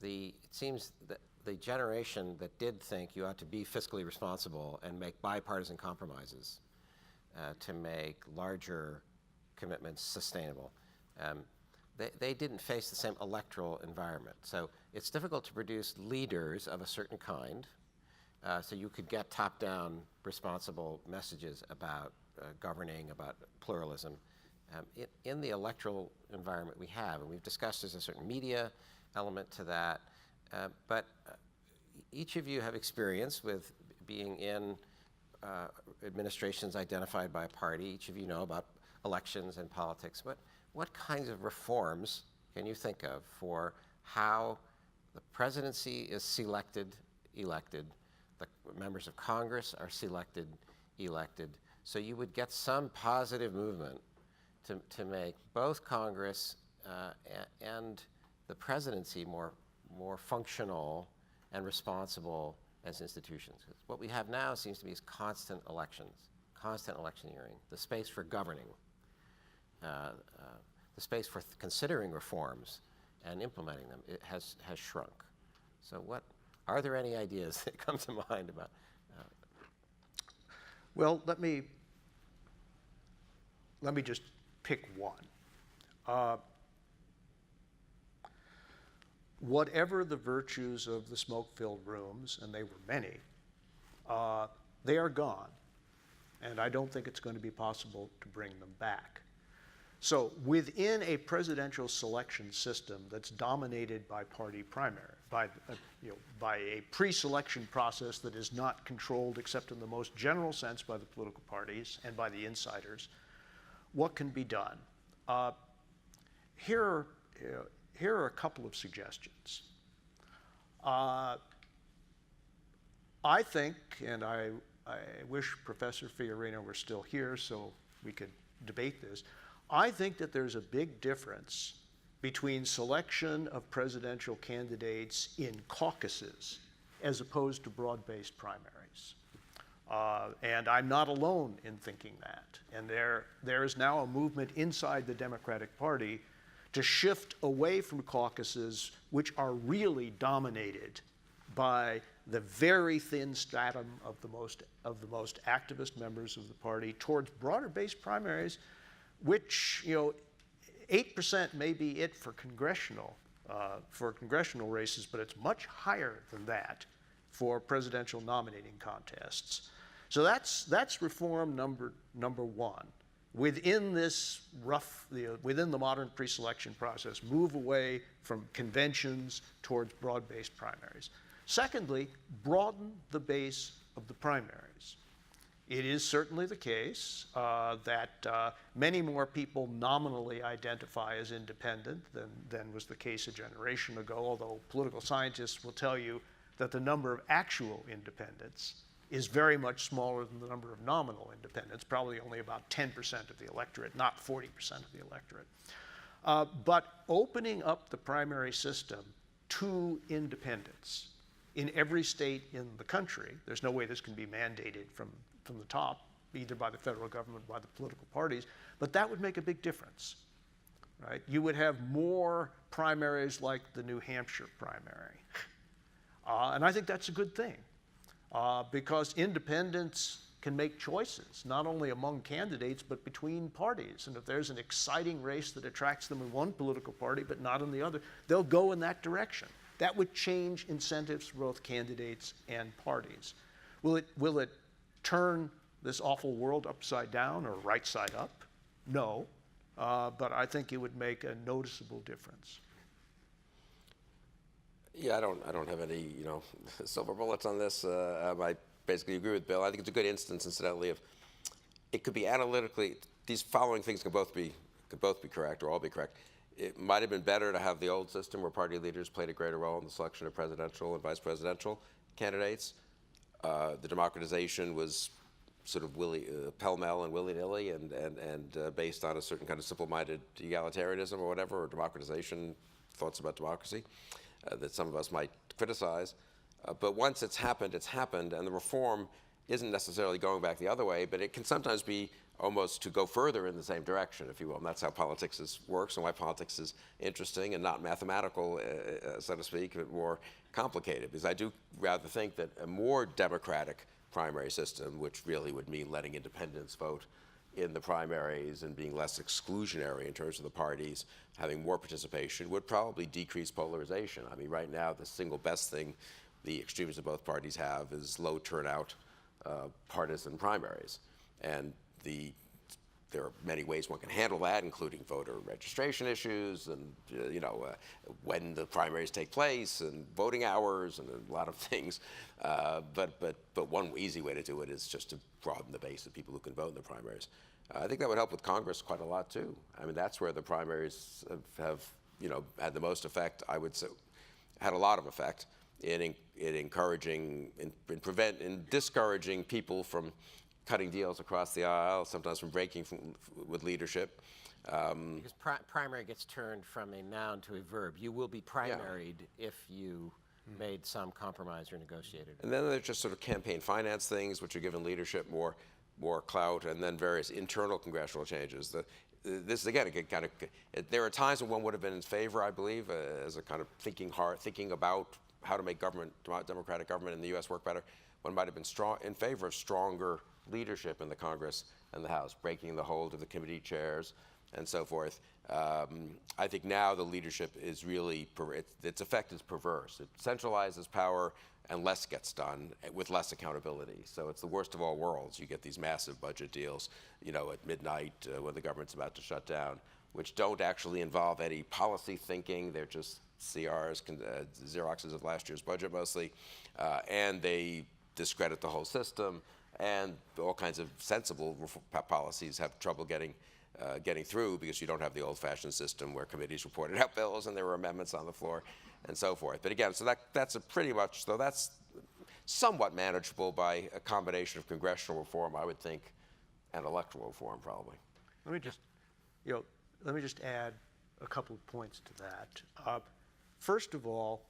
It seems that the generation that did think you ought to be fiscally responsible and make bipartisan compromises to make larger commitments sustainable, they didn't face the same electoral environment. So it's difficult to produce leaders of a certain kind. So you could get top-down responsible messages about governing, about pluralism. In the electoral environment we have, and we've discussed there's a certain media element to that, but each of you have experience with being in administrations identified by a party. Each of you know about elections and politics. What kinds of reforms can you think of for how the presidency is elected, the members of Congress are elected, so you would get some positive movement to make both Congress and the presidency more functional and responsible as institutions? What we have now seems to be is constant elections, constant electioneering, the space for governing, the space for considering reforms and implementing them has shrunk. So are there any ideas that come to mind about? Well, let me just pick one. Whatever the virtues of the smoke-filled rooms, and they were many, they are gone. And I don't think it's going to be possible to bring them back. So within a presidential selection system that's dominated by party primary, by a pre-selection process that is not controlled except in the most general sense by the political parties and by the insiders, what can be done? Here are a couple of suggestions. I think, and I wish Professor Fiorina were still here so we could debate this, I think that there's a big difference between selection of presidential candidates in caucuses as opposed to broad-based primaries. And I'm not alone in thinking that. And there is now a movement inside the Democratic Party to shift away from caucuses, which are really dominated by the very thin stratum of the most activist members of the party, towards broader-based primaries, which 8% may be it for congressional races, but it's much higher than that for presidential nominating contests. So that's reform number one. Within this within the modern pre-selection process, move away from conventions towards broad-based primaries. Secondly, broaden the base of the primaries. It is certainly the case that many more people nominally identify as independent than was the case a generation ago, although political scientists will tell you that the number of actual independents is very much smaller than the number of nominal independents, probably only about 10% of the electorate, not 40% of the electorate. But opening up the primary system to independents in every state in the country, there's no way this can be mandated from the top, either by the federal government or by the political parties, but that would make a big difference, right? You would have more primaries like the New Hampshire primary. And I think that's a good thing, because independents can make choices, not only among candidates, but between parties. And if there's an exciting race that attracts them in one political party but not in the other, they'll go in that direction. That would change incentives for both candidates and parties. Will it turn this awful world upside down or right side up? No, but I think it would make a noticeable difference. Yeah, I don't have any silver bullets on this. I basically agree with Bill. I think it's a good instance, incidentally, of it could be analytically. These following things could both be correct or all be correct. It might have been better to have the old system where party leaders played a greater role in the selection of presidential and vice presidential candidates. The democratization was sort of pell-mell and willy-nilly and based on a certain kind of simple-minded egalitarianism or whatever, or democratization, thoughts about democracy that some of us might criticize. But once it's happened, and the reform isn't necessarily going back the other way, but it can sometimes be almost to go further in the same direction, if you will. And that's how politics works and why politics is interesting and not mathematical, so to speak, but more complicated. Because I do rather think that a more democratic primary system, which really would mean letting independents vote in the primaries and being less exclusionary in terms of the parties, having more participation, would probably decrease polarization. I mean, right now, the single best thing the extremists of both parties have is low turnout partisan primaries. And there are many ways one can handle that, including voter registration issues and when the primaries take place and voting hours and a lot of things. But one easy way to do it is just to broaden the base of people who can vote in the primaries. I think that would help with Congress quite a lot too. I mean, that's where the primaries have had the most effect. I would say had a lot of effect in encouraging, in discouraging people from cutting deals across the aisle, sometimes from breaking with leadership. Because primary gets turned from a noun to a verb. You will be primaried if you made some compromise or negotiated. And then there's just sort of campaign finance things, which are giving leadership more clout, and then various internal congressional changes. this is again kind of. There are times when one would have been in favor, I believe, as a kind of thinking about how to make democratic government in the U.S. work better. One might have been in favor of stronger leadership in the Congress and the House, breaking the hold of the committee chairs and so forth. I think now the leadership is really, its effect is perverse. It centralizes power and less gets done with less accountability. So it's the worst of all worlds. You get these massive budget deals, at midnight when the government's about to shut down, which don't actually involve any policy thinking. They're just CRs, Xeroxes of last year's budget mostly, and they discredit the whole system, and all kinds of sensible policies have trouble getting through because you don't have the old-fashioned system where committees reported out bills and there were amendments on the floor and so forth. But again, so that's that's somewhat manageable by a combination of congressional reform, I would think, and electoral reform probably. Let me just add a couple of points to that. First of all,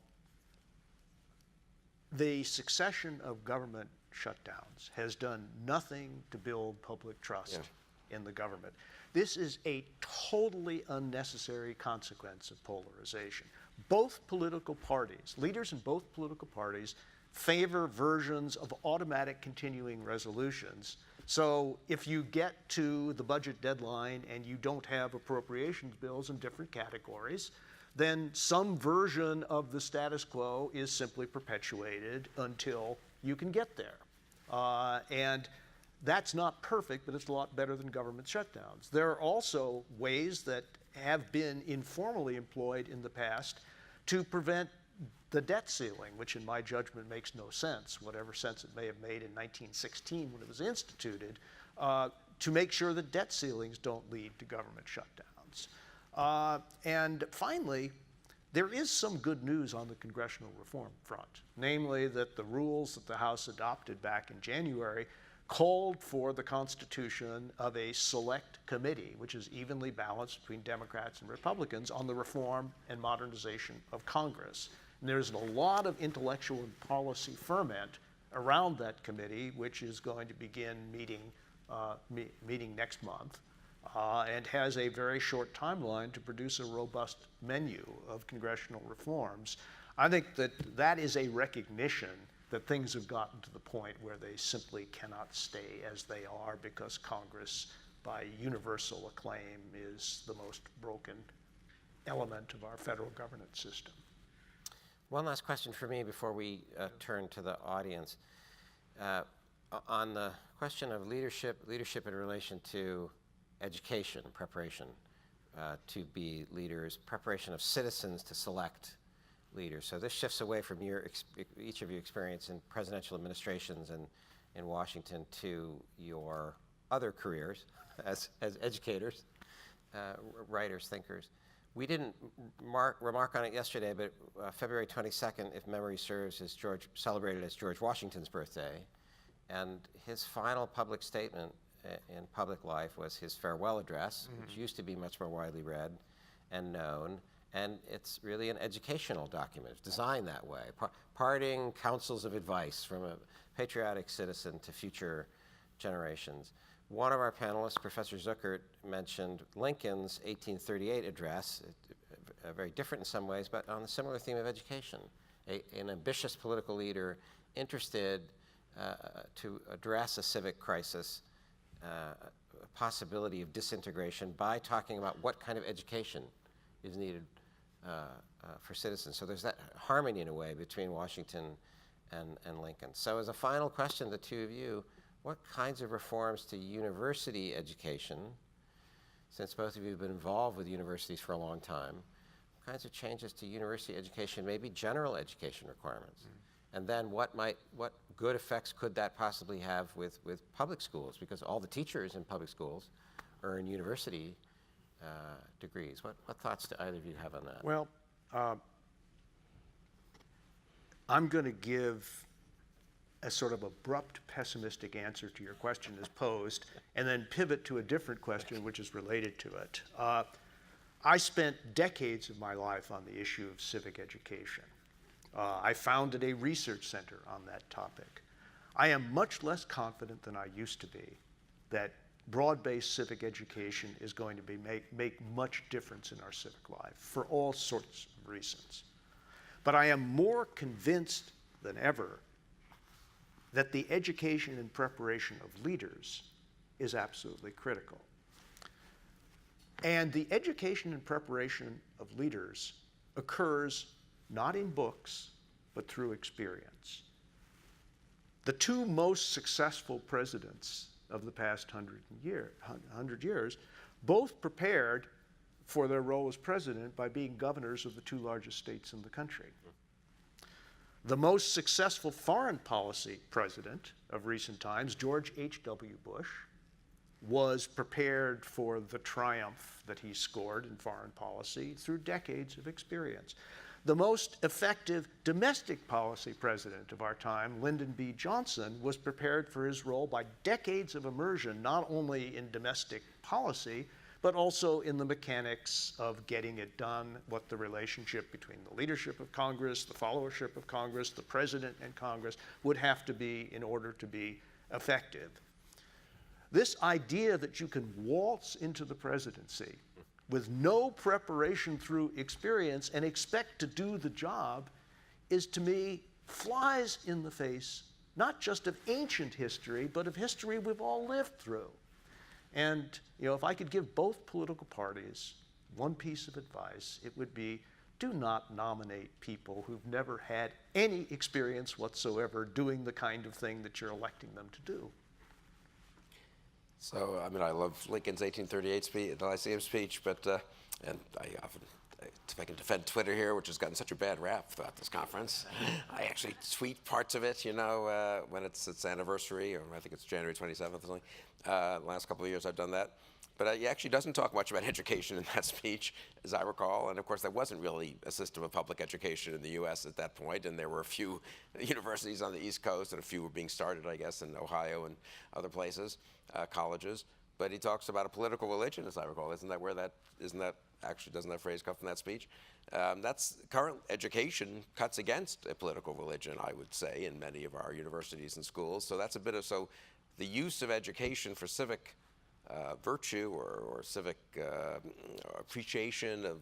the succession of government shutdowns has done nothing to build public trust in the government. This is a totally unnecessary consequence of polarization. Both political parties, leaders in both political parties, favor versions of automatic continuing resolutions. So if you get to the budget deadline and you don't have appropriations bills in different categories, then some version of the status quo is simply perpetuated until you can get there. And that's not perfect, but it's a lot better than government shutdowns. There are also ways that have been informally employed in the past to prevent the debt ceiling, which in my judgment makes no sense, whatever sense it may have made in 1916 when it was instituted, to make sure that debt ceilings don't lead to government shutdowns. And finally, there is some good news on the congressional reform front, namely that the rules that the House adopted back in January called for the constitution of a select committee, which is evenly balanced between Democrats and Republicans, on the reform and modernization of Congress. And there's a lot of intellectual and policy ferment around that committee, which is going to begin meeting next month. And has a very short timeline to produce a robust menu of congressional reforms. I think that is a recognition that things have gotten to the point where they simply cannot stay as they are because Congress, by universal acclaim, is the most broken element of our federal governance system. One last question for me before we turn to the audience. On the question of leadership in relation to education, preparation to be leaders, preparation of citizens to select leaders. So this shifts away from each of your experience in presidential administrations and in Washington to your other careers as educators, writers, thinkers. We didn't remark on it yesterday, but February 22nd, if memory serves, is celebrated as George Washington's birthday. And his final public statement in public life was his farewell address, which used to be much more widely read and known. And it's really an educational document. It's designed that way. Parting counsels of advice from a patriotic citizen to future generations. One of our panelists, Professor Zuckert, mentioned Lincoln's 1838 address, very different in some ways, but on a similar theme of education. An ambitious political leader interested to address a civic crisis, a possibility of disintegration by talking about what kind of education is needed for citizens. So there's that harmony in a way between Washington and Lincoln. So as a final question, the two of you, what kinds of reforms to university education, since both of you have been involved with universities for a long time, what kinds of changes to university education, maybe general education requirements? And then what good effects could that possibly have with public schools? Because all the teachers in public schools earn university degrees. What thoughts do either of you have on that? Well, I'm going to give a sort of abrupt, pessimistic answer to your question as posed, and then pivot to a different question which is related to it. I spent decades of my life on the issue of civic education. I founded a research center on that topic. I am much less confident than I used to be that broad-based civic education is going to make much difference in our civic life for all sorts of reasons. But I am more convinced than ever that the education and preparation of leaders is absolutely critical. And the education and preparation of leaders occurs not in books, but through experience. The two most successful presidents of the past 100 years both prepared for their role as president by being governors of the two largest states in the country. The most successful foreign policy president of recent times, George H.W. Bush, was prepared for the triumph that he scored in foreign policy through decades of experience. The most effective domestic policy president of our time, Lyndon B. Johnson, was prepared for his role by decades of immersion, not only in domestic policy, but also in the mechanics of getting it done, what the relationship between the leadership of Congress, the followership of Congress, the president and Congress would have to be in order to be effective. This idea that you can waltz into the presidency with no preparation through experience and expect to do the job is, to me, flies in the face, not just of ancient history, but of history we've all lived through. And if I could give both political parties one piece of advice, it would be, do not nominate people who've never had any experience whatsoever doing the kind of thing that you're electing them to do. So, I love Lincoln's 1838 speech, the Lyceum speech, but, and I often, if I can defend Twitter here, which has gotten such a bad rap throughout this conference, I actually tweet parts of it, when it's its anniversary, or I think it's January 27th or something. Last couple of years I've done that. But he actually doesn't talk much about education in that speech, as I recall. And of course, there wasn't really a system of public education in the US at that point, and there were a few universities on the East Coast, and a few were being started, I guess, in Ohio and other places, colleges. But he talks about a political religion, as I recall. Doesn't that phrase come from that speech? That's current education cuts against a political religion, I would say, in many of our universities and schools. So that's so the use of education for civic virtue or civic appreciation of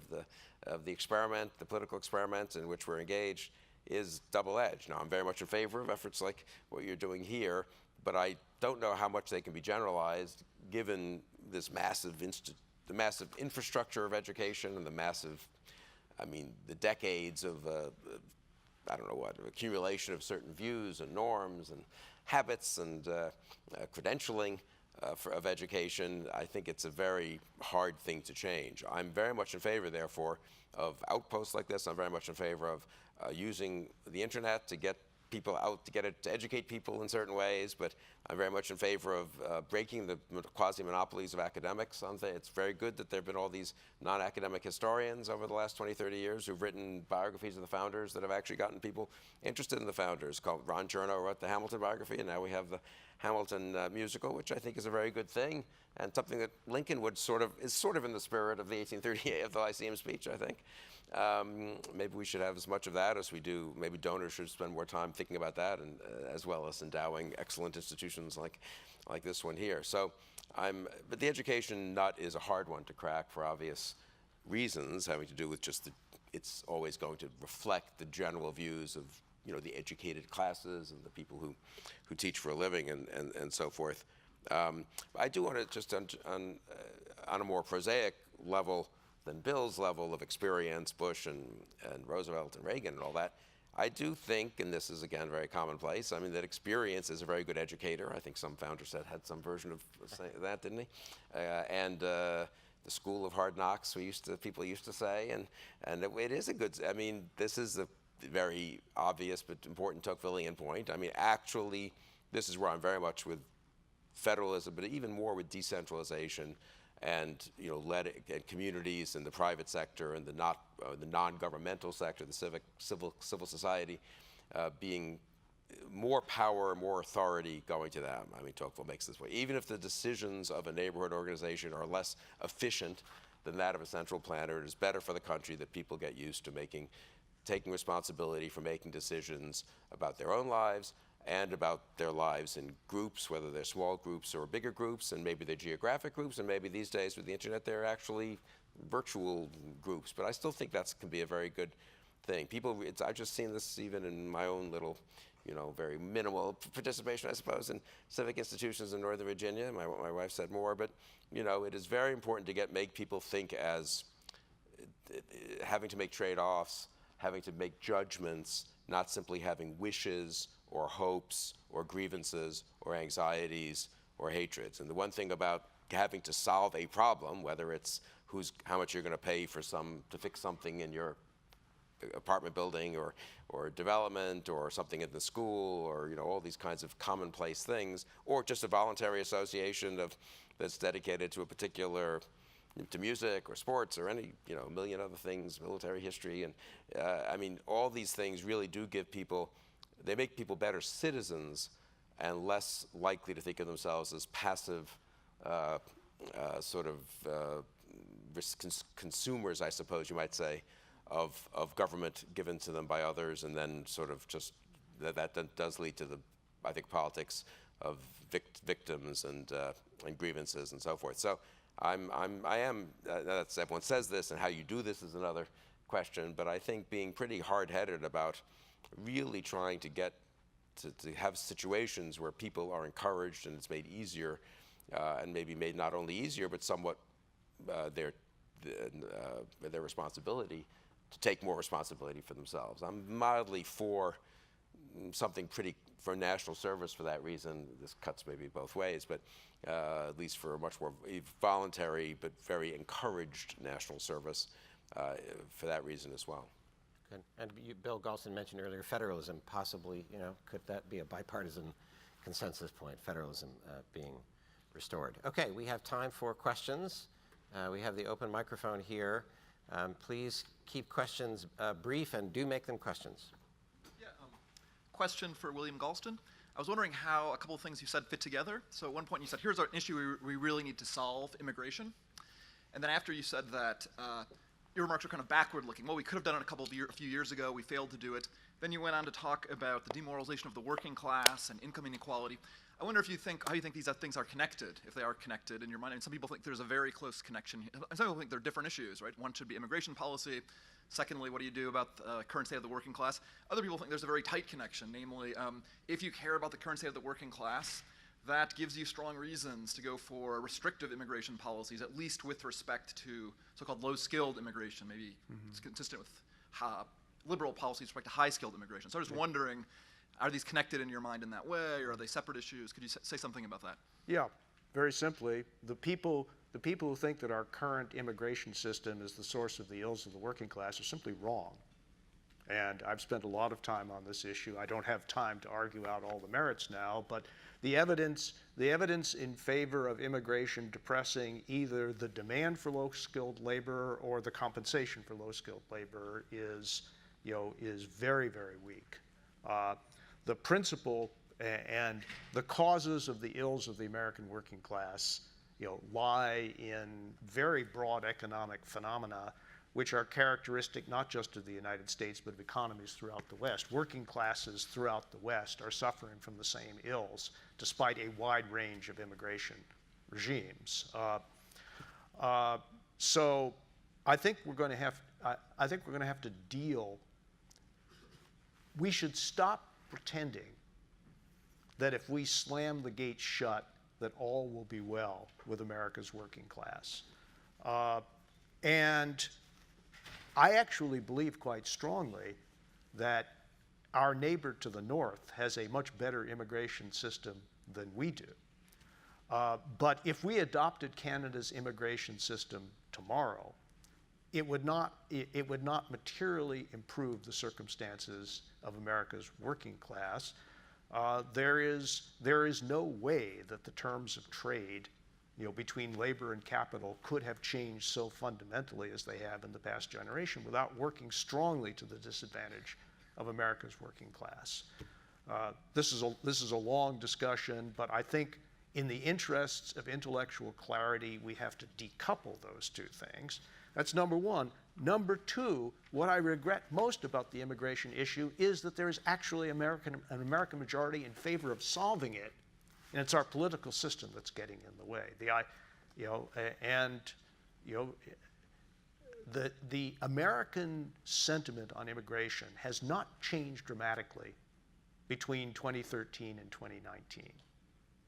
the experiment, the political experiment in which we're engaged, is double-edged. Now, I'm very much in favor of efforts like what you're doing here, but I don't know how much they can be generalized given this the massive infrastructure of education and the decades of accumulation of certain views and norms and habits and credentialing of education. I think it's a very hard thing to change. I'm very much in favor, therefore, of outposts like this. I'm very much in favor of using the internet to get people out, to educate people in certain ways, but I'm very much in favor of breaking the quasi-monopolies of academics. It's very good that there have been all these non-academic historians over the last 20, 30 years who've written biographies of the founders that have actually gotten people interested in the founders. Ron Chernow wrote the Hamilton biography, and now we have the Hamilton musical, which I think is a very good thing, and something that Lincoln is sort of in the spirit of the 1838 of the Lyceum speech, I think. Maybe we should have as much of that as we do. Maybe donors should spend more time thinking about that, and as well as endowing excellent institutions like this one here. So, but the education nut is a hard one to crack for obvious reasons, having to do with just it's always going to reflect the general views of the educated classes and the people who teach for a living and so forth. I do want to just on a more prosaic level than Bill's level of experience, Bush and Roosevelt and Reagan and all that, I do think, and this is again very commonplace, that experience is a very good educator. I think some founder had some version of saying that, didn't he? And the school of hard knocks, people used to say, and it is a good. This is a very obvious but important Tocquevillian point. Actually, this is where I'm very much with federalism, but even more with decentralization, and led communities and the private sector and the non-governmental sector, the civil society, being more power, more authority going to them. Tocqueville makes this way. Even if the decisions of a neighborhood organization are less efficient than that of a central planner, it is better for the country that people get used to taking responsibility for making decisions about their own lives and about their lives in groups, whether they're small groups or bigger groups, and maybe they're geographic groups, and maybe these days with the internet they're actually virtual groups. But I still think that can be a very good thing. I've just seen this even in my own little, very minimal participation, I suppose, in civic institutions in Northern Virginia. My wife said more, but it is very important to make people think as having to make trade-offs, having to make judgments, not simply having wishes or hopes or grievances or anxieties or hatreds. And the one thing about having to solve a problem, whether it's how much you're going to pay to fix something in your apartment building or development or something in the school or all these kinds of commonplace things, or just a voluntary association that's dedicated to a particular to music or sports or any a million other things, military history, and I mean all these things really do they make people better citizens and less likely to think of themselves as passive consumers, I suppose you might say, of government given to them by others, and then sort of just that does lead to I think politics of victims and grievances and so forth. So that's everyone says this, and how you do this is another question. But I think being pretty hard-headed about really trying to get to have situations where people are encouraged and it's made easier, and maybe made not only easier but somewhat their responsibility to take more responsibility for themselves. I'm mildly for for national service for that reason. This cuts maybe both ways, but at least for a much more voluntary but very encouraged national service for that reason as well. Good. And Bill Galston mentioned earlier federalism, possibly, could that be a bipartisan consensus point, federalism being restored? Okay, we have time for questions. We have the open microphone here. Please keep questions brief and do make them questions. Yeah, question for William Galston. I was wondering how a couple of things you said fit together. So at one point you said, here's an issue we really need to solve, immigration. And then after you said that, your remarks are kind of backward looking. Well, we could have done it a few years ago, we failed to do it. Then you went on to talk about the demoralization of the working class and income inequality. I wonder how you think these things are connected, if they are connected in your mind. And some people think there's a very close connection. And some people think they're different issues, right? One should be immigration policy. Secondly, what do you do about the current state of the working class? Other people think there's a very tight connection, namely, if you care about the current state of the working class, that gives you strong reasons to go for restrictive immigration policies, at least with respect to so-called low-skilled immigration. Maybe it's consistent with liberal policies with respect to high-skilled immigration. So I'm just wondering, are these connected in your mind in that way, or are they separate issues? Could you say something about that? Yeah, very simply, the people who think that our current immigration system is the source of the ills of the working class are simply wrong. And I've spent a lot of time on this issue. I don't have time to argue out all the merits now, but the evidence in favor of immigration depressing either the demand for low-skilled labor or the compensation for low-skilled labor is very, very weak. The principle and the causes of the ills of the American working class, lie in very broad economic phenomena, which are characteristic not just of the United States, but of economies throughout the West. Working classes throughout the West are suffering from the same ills, despite a wide range of immigration regimes. So I think we're going to have to deal. We should stop pretending that if we slam the gates shut, that all will be well with America's working class. And I actually believe quite strongly that our neighbor to the north has a much better immigration system than we do. But if we adopted Canada's immigration system tomorrow, it would not materially improve the circumstances of America's working class. There is no way that the terms of trade between labor and capital could have changed so fundamentally as they have in the past generation without working strongly to the disadvantage of America's working class. This is a long discussion, but I think in the interests of intellectual clarity, we have to decouple those two things. That's number one. Number two, what I regret most about the immigration issue is that there is actually an American majority in favor of solving it, and it's our political system that's getting in the way. The American sentiment on immigration has not changed dramatically between 2013 and 2019.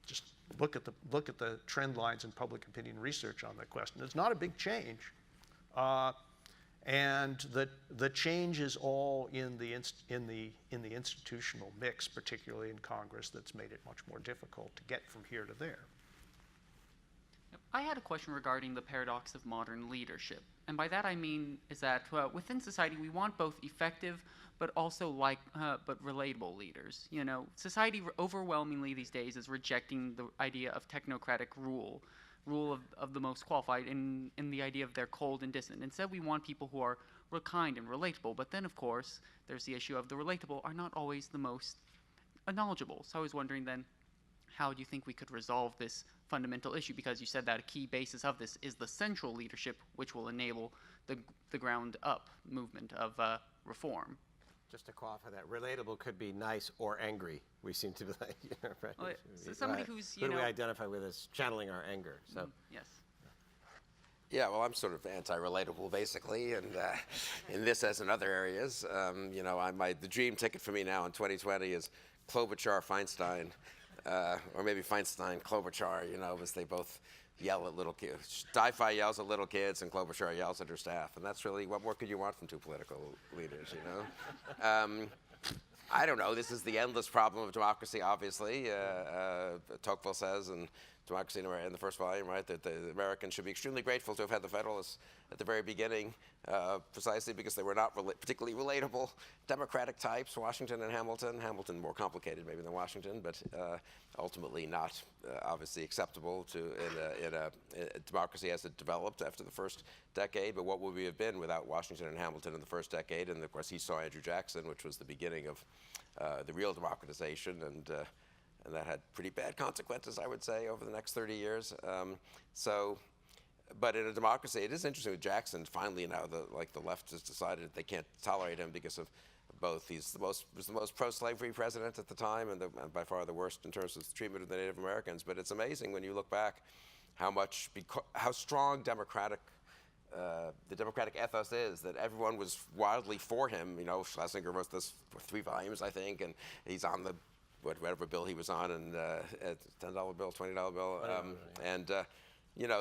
Just look at the trend lines in public opinion research on the question. It's not a big change. And the change is all in the institutional mix, particularly in Congress, that's made it much more difficult to get from here to there. I had a question regarding the paradox of modern leadership. And by that I mean is that within society we want both effective but also but relatable leaders. You know, society overwhelmingly these days is rejecting the idea of technocratic rule of the most qualified in the idea of they're cold and distant. Instead, we want people who are kind and relatable. But then, of course, there's the issue of the relatable are not always the most knowledgeable. So I was wondering then, how do you think we could resolve this fundamental issue? Because you said that a key basis of this is the central leadership, which will enable the ground-up movement of reform. Just to qualify that, relatable could be nice or angry. We seem to be like, right? Well, so somebody who's, who do we identify with as channeling our anger? So. Yes. Yeah, well, I'm sort of anti-relatable, basically, and in this as in other areas. The dream ticket for me now in 2020 is Klobuchar-Feinstein, or maybe Feinstein-Klobuchar, because they both yell at little kids. Di-Fi yells at little kids, and Klobuchar yells at her staff, and that's really, what more could you want from two political leaders, I don't know. This is the endless problem of democracy, obviously. Tocqueville says, and Democracy in the first volume, right, that the Americans should be extremely grateful to have had the Federalists at the very beginning, precisely because they were not particularly relatable democratic types, Washington and Hamilton. Hamilton more complicated maybe than Washington, but ultimately not obviously acceptable in a democracy as it developed after the first decade. But what would we have been without Washington and Hamilton in the first decade? And of course he saw Andrew Jackson, which was the beginning of the real democratization, and that had pretty bad consequences, I would say, over the next 30 years. But in a democracy, it is interesting with Jackson. Finally, now the left has decided they can't tolerate him because of both. He was the most pro-slavery president at the time, and by far the worst in terms of the treatment of the Native Americans. But it's amazing when you look back how strong the democratic ethos is, that everyone was wildly for him. Schlesinger wrote this for 3 volumes, I think, and he's on the whatever bill he was on, and $10 bill, $20 bill,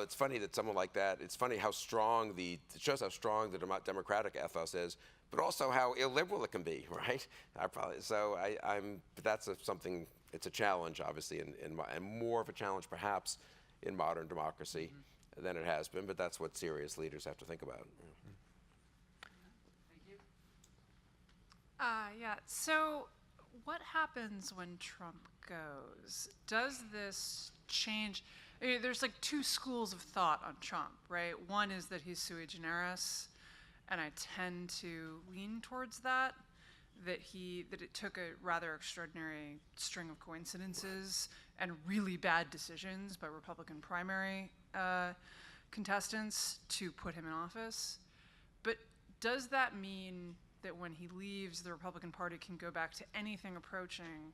it's funny that someone like that. It's funny how strong it shows how strong the democratic ethos is, but also how illiberal it can be, right? But that's something. It's a challenge, obviously, and more of a challenge perhaps in modern democracy than it has been. But that's what serious leaders have to think about. Thank you. Yeah. So, what happens when Trump goes? Does this change? There's like 2 schools of thought on Trump, right? One is that he's sui generis, and I tend to lean towards that. That it took a rather extraordinary string of coincidences and really bad decisions by Republican primary contestants to put him in office. But does that mean that when he leaves, the Republican Party can go back to anything approaching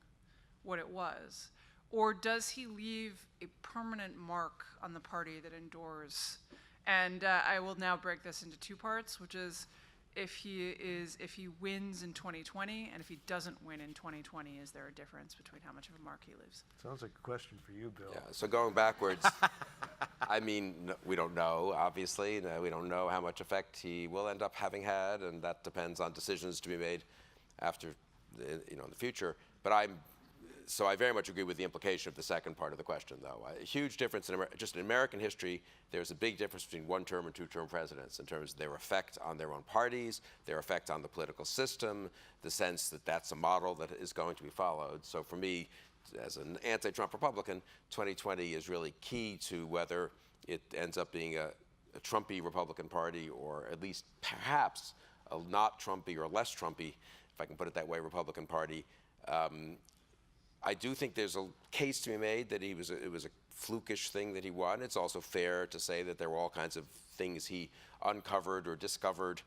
what it was? Or does he leave a permanent mark on the party that endures? And I will now break this into 2 parts, which is if he wins in 2020, and if he doesn't win in 2020, is there a difference between how much of a mark he leaves? Sounds like a question for you, Bill. Yeah, so going backwards, I mean, we don't know, obviously. We don't know how much effect he will end up having had, and that depends on decisions to be made after, in the future. But So I very much agree with the implication of the second part of the question, though. A huge difference just in American history, there's a big difference between 1-term and 2-term presidents in terms of their effect on their own parties, their effect on the political system, the sense that that's a model that is going to be followed. So for me, as an anti-Trump Republican, 2020 is really key to whether it ends up being a Trumpy Republican Party, or at least perhaps a not Trumpy or less Trumpy, if I can put it that way, Republican Party. I do think there's a case to be made that it was a flukish thing that he won. It's also fair to say that there were all kinds of things he uncovered or discovered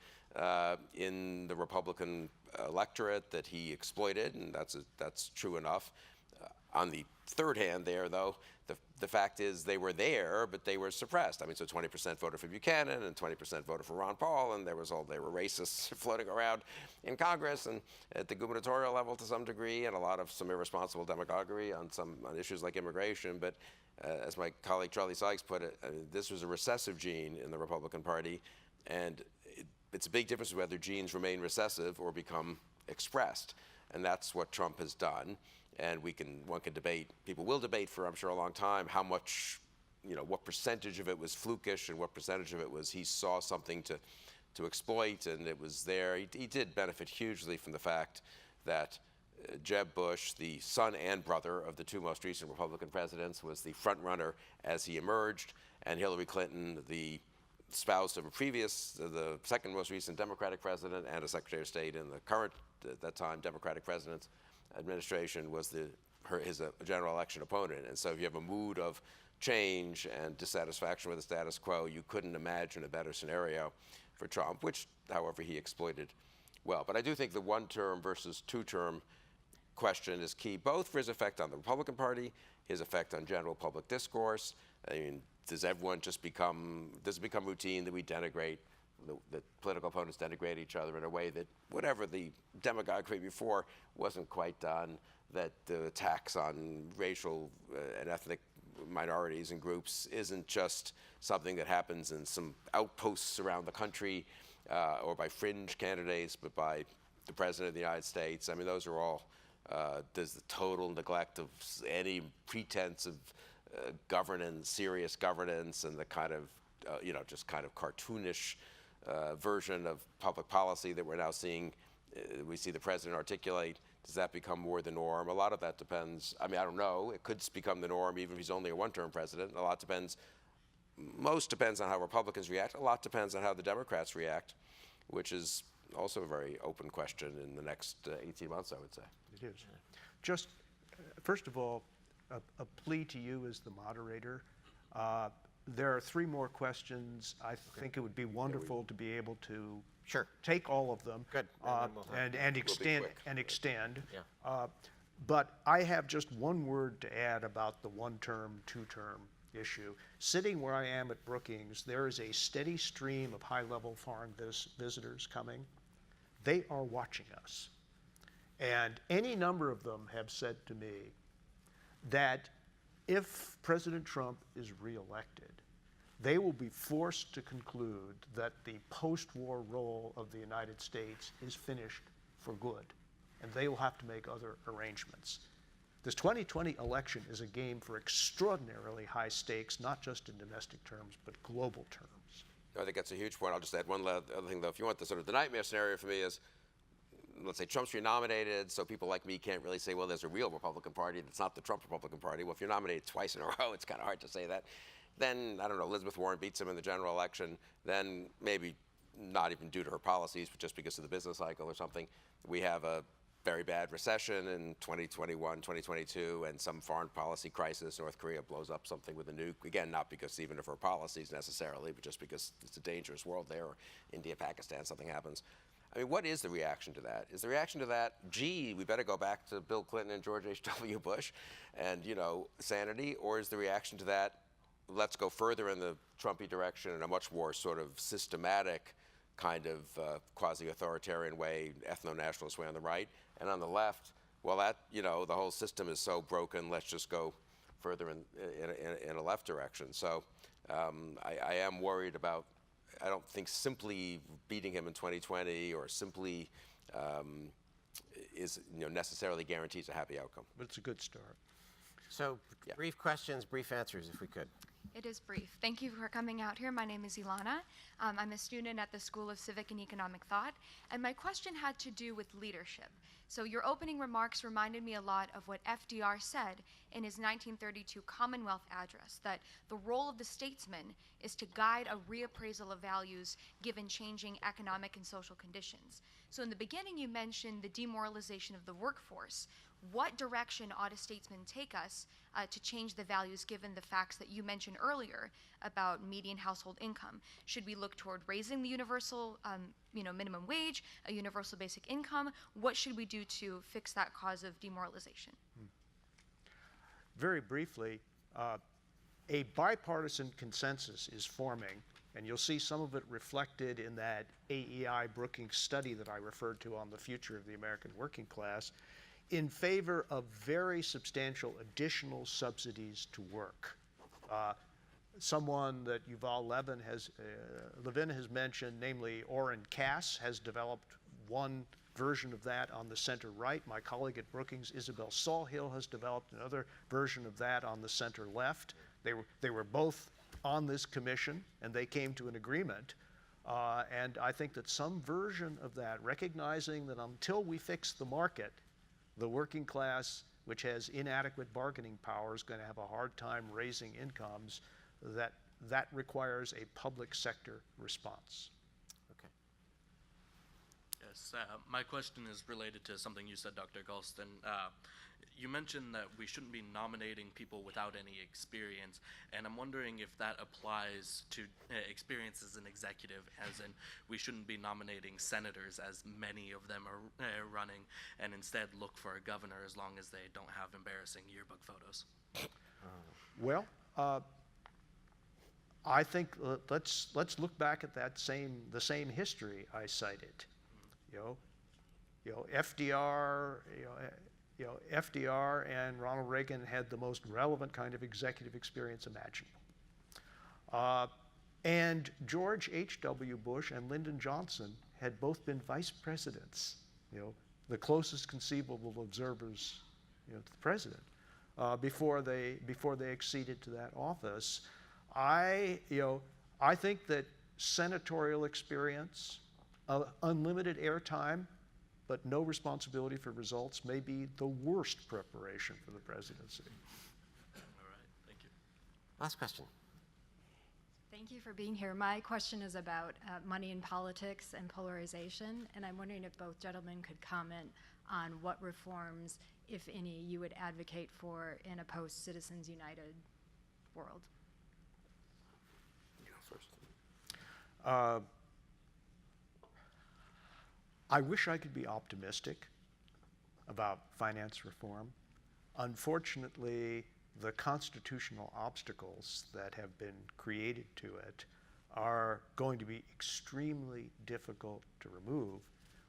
in the Republican electorate that he exploited, and that's true enough. On the third hand there, though, the fact is they were there, but they were suppressed. I mean, so 20% voted for Buchanan and 20% voted for Ron Paul, and they were racists floating around in Congress and at the gubernatorial level to some degree, and some irresponsible demagoguery on issues like immigration. But as my colleague Charlie Sykes put it, this was a recessive gene in the Republican Party, and it's a big difference whether genes remain recessive or become expressed, and that's what Trump has done. And one can debate, people will debate for, I'm sure, a long time, how much, what percentage of it was flukish and what percentage of it was he saw something to exploit, and it was there. He did benefit hugely from the fact that Jeb Bush, the son and brother of the two most recent Republican presidents, was the front runner as he emerged, and Hillary Clinton, the spouse of the second most recent Democratic president and a Secretary of State in the current, at that time, Democratic president's administration, was his general election opponent. And so if you have a mood of change and dissatisfaction with the status quo, you couldn't imagine a better scenario for Trump, which, however, he exploited well. But I do think the one-term versus two-term question is key, both for his effect on the Republican Party, his effect on general public discourse. I mean, does it become routine that we denigrate, that political opponents denigrate each other in a way that, whatever the demagoguery before, wasn't quite done, that the attacks on racial and ethnic minorities and groups isn't just something that happens in some outposts around the country or by fringe candidates, but by the President of the United States. I mean, those are all, there's the total neglect of any pretense of governance, serious governance, and the kind of, just kind of cartoonish version of public policy that we're now seeing, we see the president articulate. Does that become more the norm? A lot of that depends. I mean, I don't know. It could become the norm even if he's only a one-term president. Most depends on how Republicans react. A lot depends on how the Democrats react, which is also a very open question in the next 18 months, I would say. It is. Just, first of all, a plea to you as the moderator. There are 3 more questions. I think it would be wonderful to be able to take all of them. Good. And extend. Yeah. But I have just one word to add about the one-term, two-term issue. Sitting where I am at Brookings, there is a steady stream of high-level foreign visitors coming. They are watching us. And any number of them have said to me that if President Trump is reelected, they will be forced to conclude that the post-war role of the United States is finished for good, and they will have to make other arrangements. This 2020 election is a game for extraordinarily high stakes, not just in domestic terms, but global terms. I think that's a huge point. I'll just add one other thing, though. If you want the nightmare scenario for me is, let's say Trump's renominated, so people like me can't really say, well, there's a real Republican Party that's not the Trump Republican Party. Well, if you're nominated twice in a row, it's kind of hard to say that. Then, I don't know, Elizabeth Warren beats him in the general election, then maybe not even due to her policies, but just because of the business cycle or something, we have a very bad recession in 2021, 2022, and some foreign policy crisis. North Korea blows up something with a nuke. Again, not because even of her policies necessarily, but just because it's a dangerous world there, or India, Pakistan, something happens. I mean, what is the reaction to that? Is the reaction to that, gee, we better go back to Bill Clinton and George H.W. Bush and, sanity? Or is the reaction to that, let's go further in the Trumpy direction in a much more sort of systematic kind of quasi-authoritarian way, ethno-nationalist way on the right? And on the left, well, that, the whole system is so broken, let's just go further in a left direction. So I am worried about, I don't think simply beating him in 2020 or simply is necessarily guarantees a happy outcome. But it's a good start. So brief questions, brief answers, if we could. It is brief. Thank you for coming out here. My name is Ilana. I'm a student at the School of Civic and Economic Thought, and my question had to do with leadership. So your opening remarks reminded me a lot of what FDR said in his 1932 Commonwealth Address, that the role of the statesman is to guide a reappraisal of values given changing economic and social conditions. So in the beginning, you mentioned the demoralization of the workforce. what direction ought a statesman take us to change the values given the facts that you mentioned earlier about median household income? Should we look toward raising the universal minimum wage, a universal basic income? What should we do to fix that cause of demoralization? Very briefly, a bipartisan consensus is forming, and you'll see some of it reflected in that AEI Brookings study that I referred to on the future of the American working class, in favor of very substantial additional subsidies to work. Someone that Yuval Levin has mentioned, namely Orrin Cass, has developed one version of that on the center right. My colleague at Brookings, Isabel Sawhill, has developed another version of that on the center left. They were both on this commission, and they came to an agreement. And I think that some version of that, recognizing that until we fix the market, the working class, which has inadequate bargaining power, is going to have a hard time raising incomes, that requires a public sector response. Okay. Yes, my question is related to something you said, Dr. Galston. You mentioned that we shouldn't be nominating people without any experience, and I'm wondering if that applies to experience as an executive, as in we shouldn't be nominating senators, as many of them are running, and instead look for a governor as long as they don't have embarrassing yearbook photos. Well, I think let's look back at the same history I cited. FDR, FDR and Ronald Reagan had the most relevant kind of executive experience imaginable. And George H.W. Bush and Lyndon Johnson had both been vice presidents, the closest conceivable observers to the president, before they acceded to that office. I think that senatorial experience, unlimited airtime, but no responsibility for results may be the worst preparation for the presidency. All right, thank you. Last question. Thank you for being here. My question is about money in politics and polarization, and I'm wondering if both gentlemen could comment on what reforms, if any, you would advocate for in a post-Citizens United world. You go first. I wish I could be optimistic about finance reform. Unfortunately, the constitutional obstacles that have been created to it are going to be extremely difficult to remove,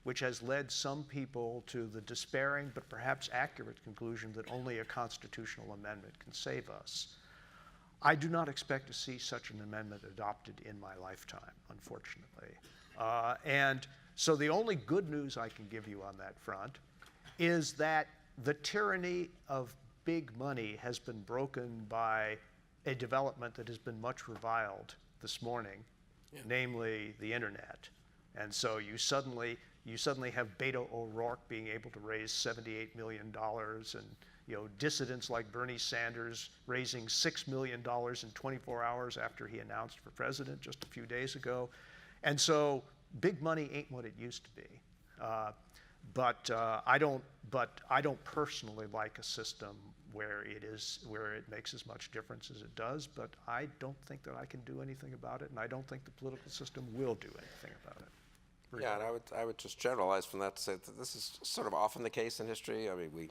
which has led some people to the despairing but perhaps accurate conclusion that only a constitutional amendment can save us. I do not expect to see such an amendment adopted in my lifetime, unfortunately. And so the only good news I can give you on that front is that the tyranny of big money has been broken by a development that has been much reviled this morning, namely the internet. And so you suddenly have Beto O'Rourke being able to raise $78 million, and dissidents like Bernie Sanders raising $6 million in 24 hours after he announced for president just a few days ago. And so big money ain't what it used to be. But I don't personally like a system where it makes as much difference as it does, but I don't think that I can do anything about it, and I don't think the political system will do anything about it. Yeah, and I would just generalize from that to say that this is sort of often the case in history. I mean,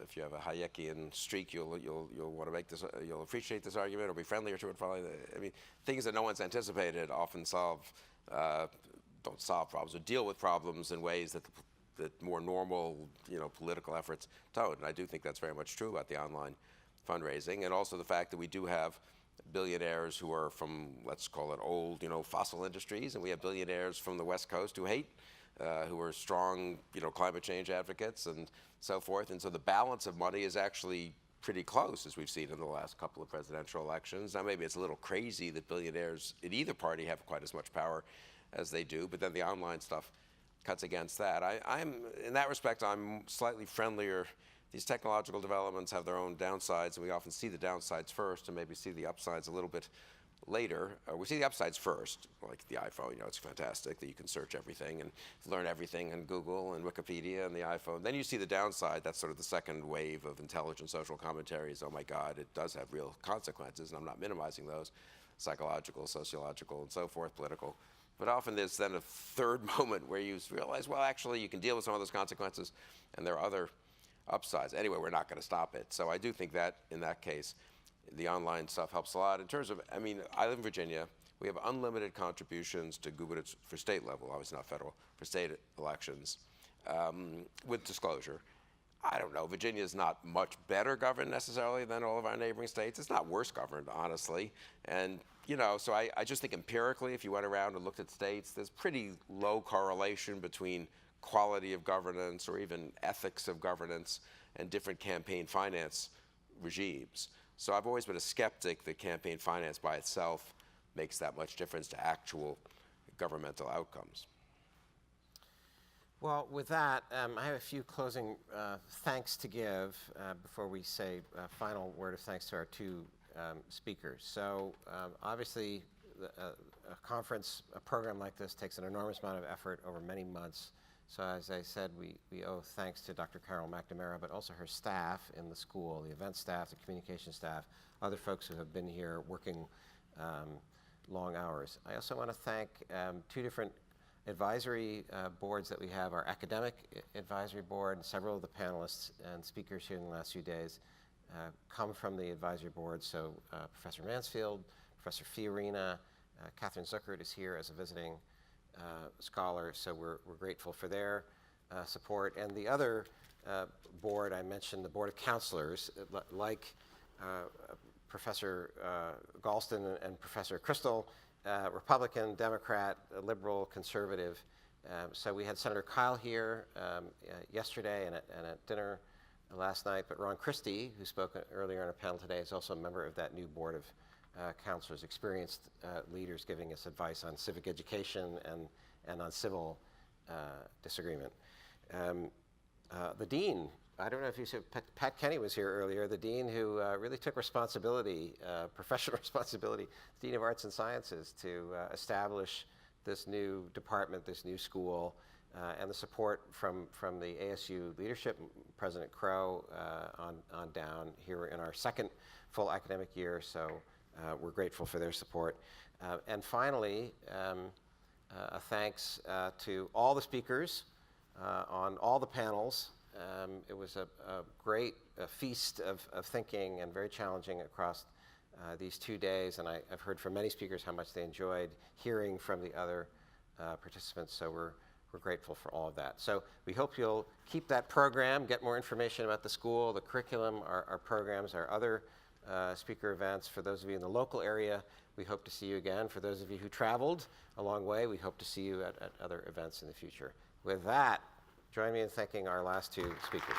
if you have a Hayekian streak, you'll want to make this, you'll appreciate this argument or be friendlier to it. Probably, I mean, things that no one's anticipated often don't solve problems or deal with problems in ways that more normal, political efforts don't. And I do think that's very much true about the online fundraising, and also the fact that we do have billionaires who are from, let's call it old, fossil industries, and we have billionaires from the West Coast who hate, who are strong, climate change advocates and so forth. And so the balance of money is actually pretty close, as we've seen in the last couple of presidential elections. Now, maybe it's a little crazy that billionaires in either party have quite as much power as they do, but then the online stuff cuts against that. I'm in that respect, I'm slightly friendlier. These technological developments have their own downsides, and we often see the downsides first and maybe see the upsides a little bit later. We see the upsides first, like the iPhone. You know, it's fantastic that you can search everything and learn everything in Google and Wikipedia and the iPhone. Then you see the downside. That's sort of the second wave of intelligent social commentaries. Oh my God, it does have real consequences, and I'm not minimizing those, psychological, sociological, and so forth, political. But often there's then a third moment where you realize, well, actually, you can deal with some of those consequences, and there are other upsides. Anyway, we're not going to stop it. So I do think that, in that case, the online stuff helps a lot. In terms of, I mean, I live in Virginia. We have unlimited contributions to gubernatorial for state level, obviously not federal, for state elections, with disclosure. I don't know, Virginia is not much better governed necessarily than all of our neighboring states. It's not worse governed, honestly. And, you know, so I just think empirically, if you went around and looked at states, there's pretty low correlation between quality of governance or even ethics of governance and different campaign finance regimes. So I've always been a skeptic that campaign finance by itself makes that much difference to actual governmental outcomes. Well, with that, I have a few closing thanks to give before we say a final word of thanks to our two speakers. So obviously, a conference, a program like this takes an enormous amount of effort over many months. So as I said, we owe thanks to Dr. Carol McNamara, but also her staff in the school, the event staff, the communication staff, other folks who have been here working long hours. I also want to thank two different advisory boards that we have, our academic advisory board, and several of the panelists and speakers here in the last few days come from the advisory board. So Professor Mansfield, Professor Fiorina, Catherine Zuckert is here as a visiting scholar, so we're grateful for their support. And the other board I mentioned, the Board of Counselors, like Professor Galston and Professor Kristol, Republican, Democrat, liberal, conservative. So we had Senator Kyle here yesterday and at dinner last night, but Ron Christie, who spoke earlier on a panel today, is also a member of that new Board of Counselors, experienced leaders giving us advice on civic education and on civil disagreement. The dean, I don't know if you said, Pat Kenny was here earlier, the dean who really took responsibility, professional responsibility, the Dean of Arts and Sciences, to establish this new department, this new school, and the support from the ASU leadership, President Crow on down here in our second full academic year, so we're grateful for their support. And finally, a thanks to all the speakers on all the panels. It was a great feast of thinking and very challenging across these 2 days, and I've heard from many speakers how much they enjoyed hearing from the other participants, so we're grateful for all of that. So we hope you'll keep that program, get more information about the school, the curriculum, our programs, our other speaker events. For those of you in the local area, we hope to see you again. For those of you who traveled a long way, we hope to see you at other events in the future. With that, join me in thanking our last two speakers.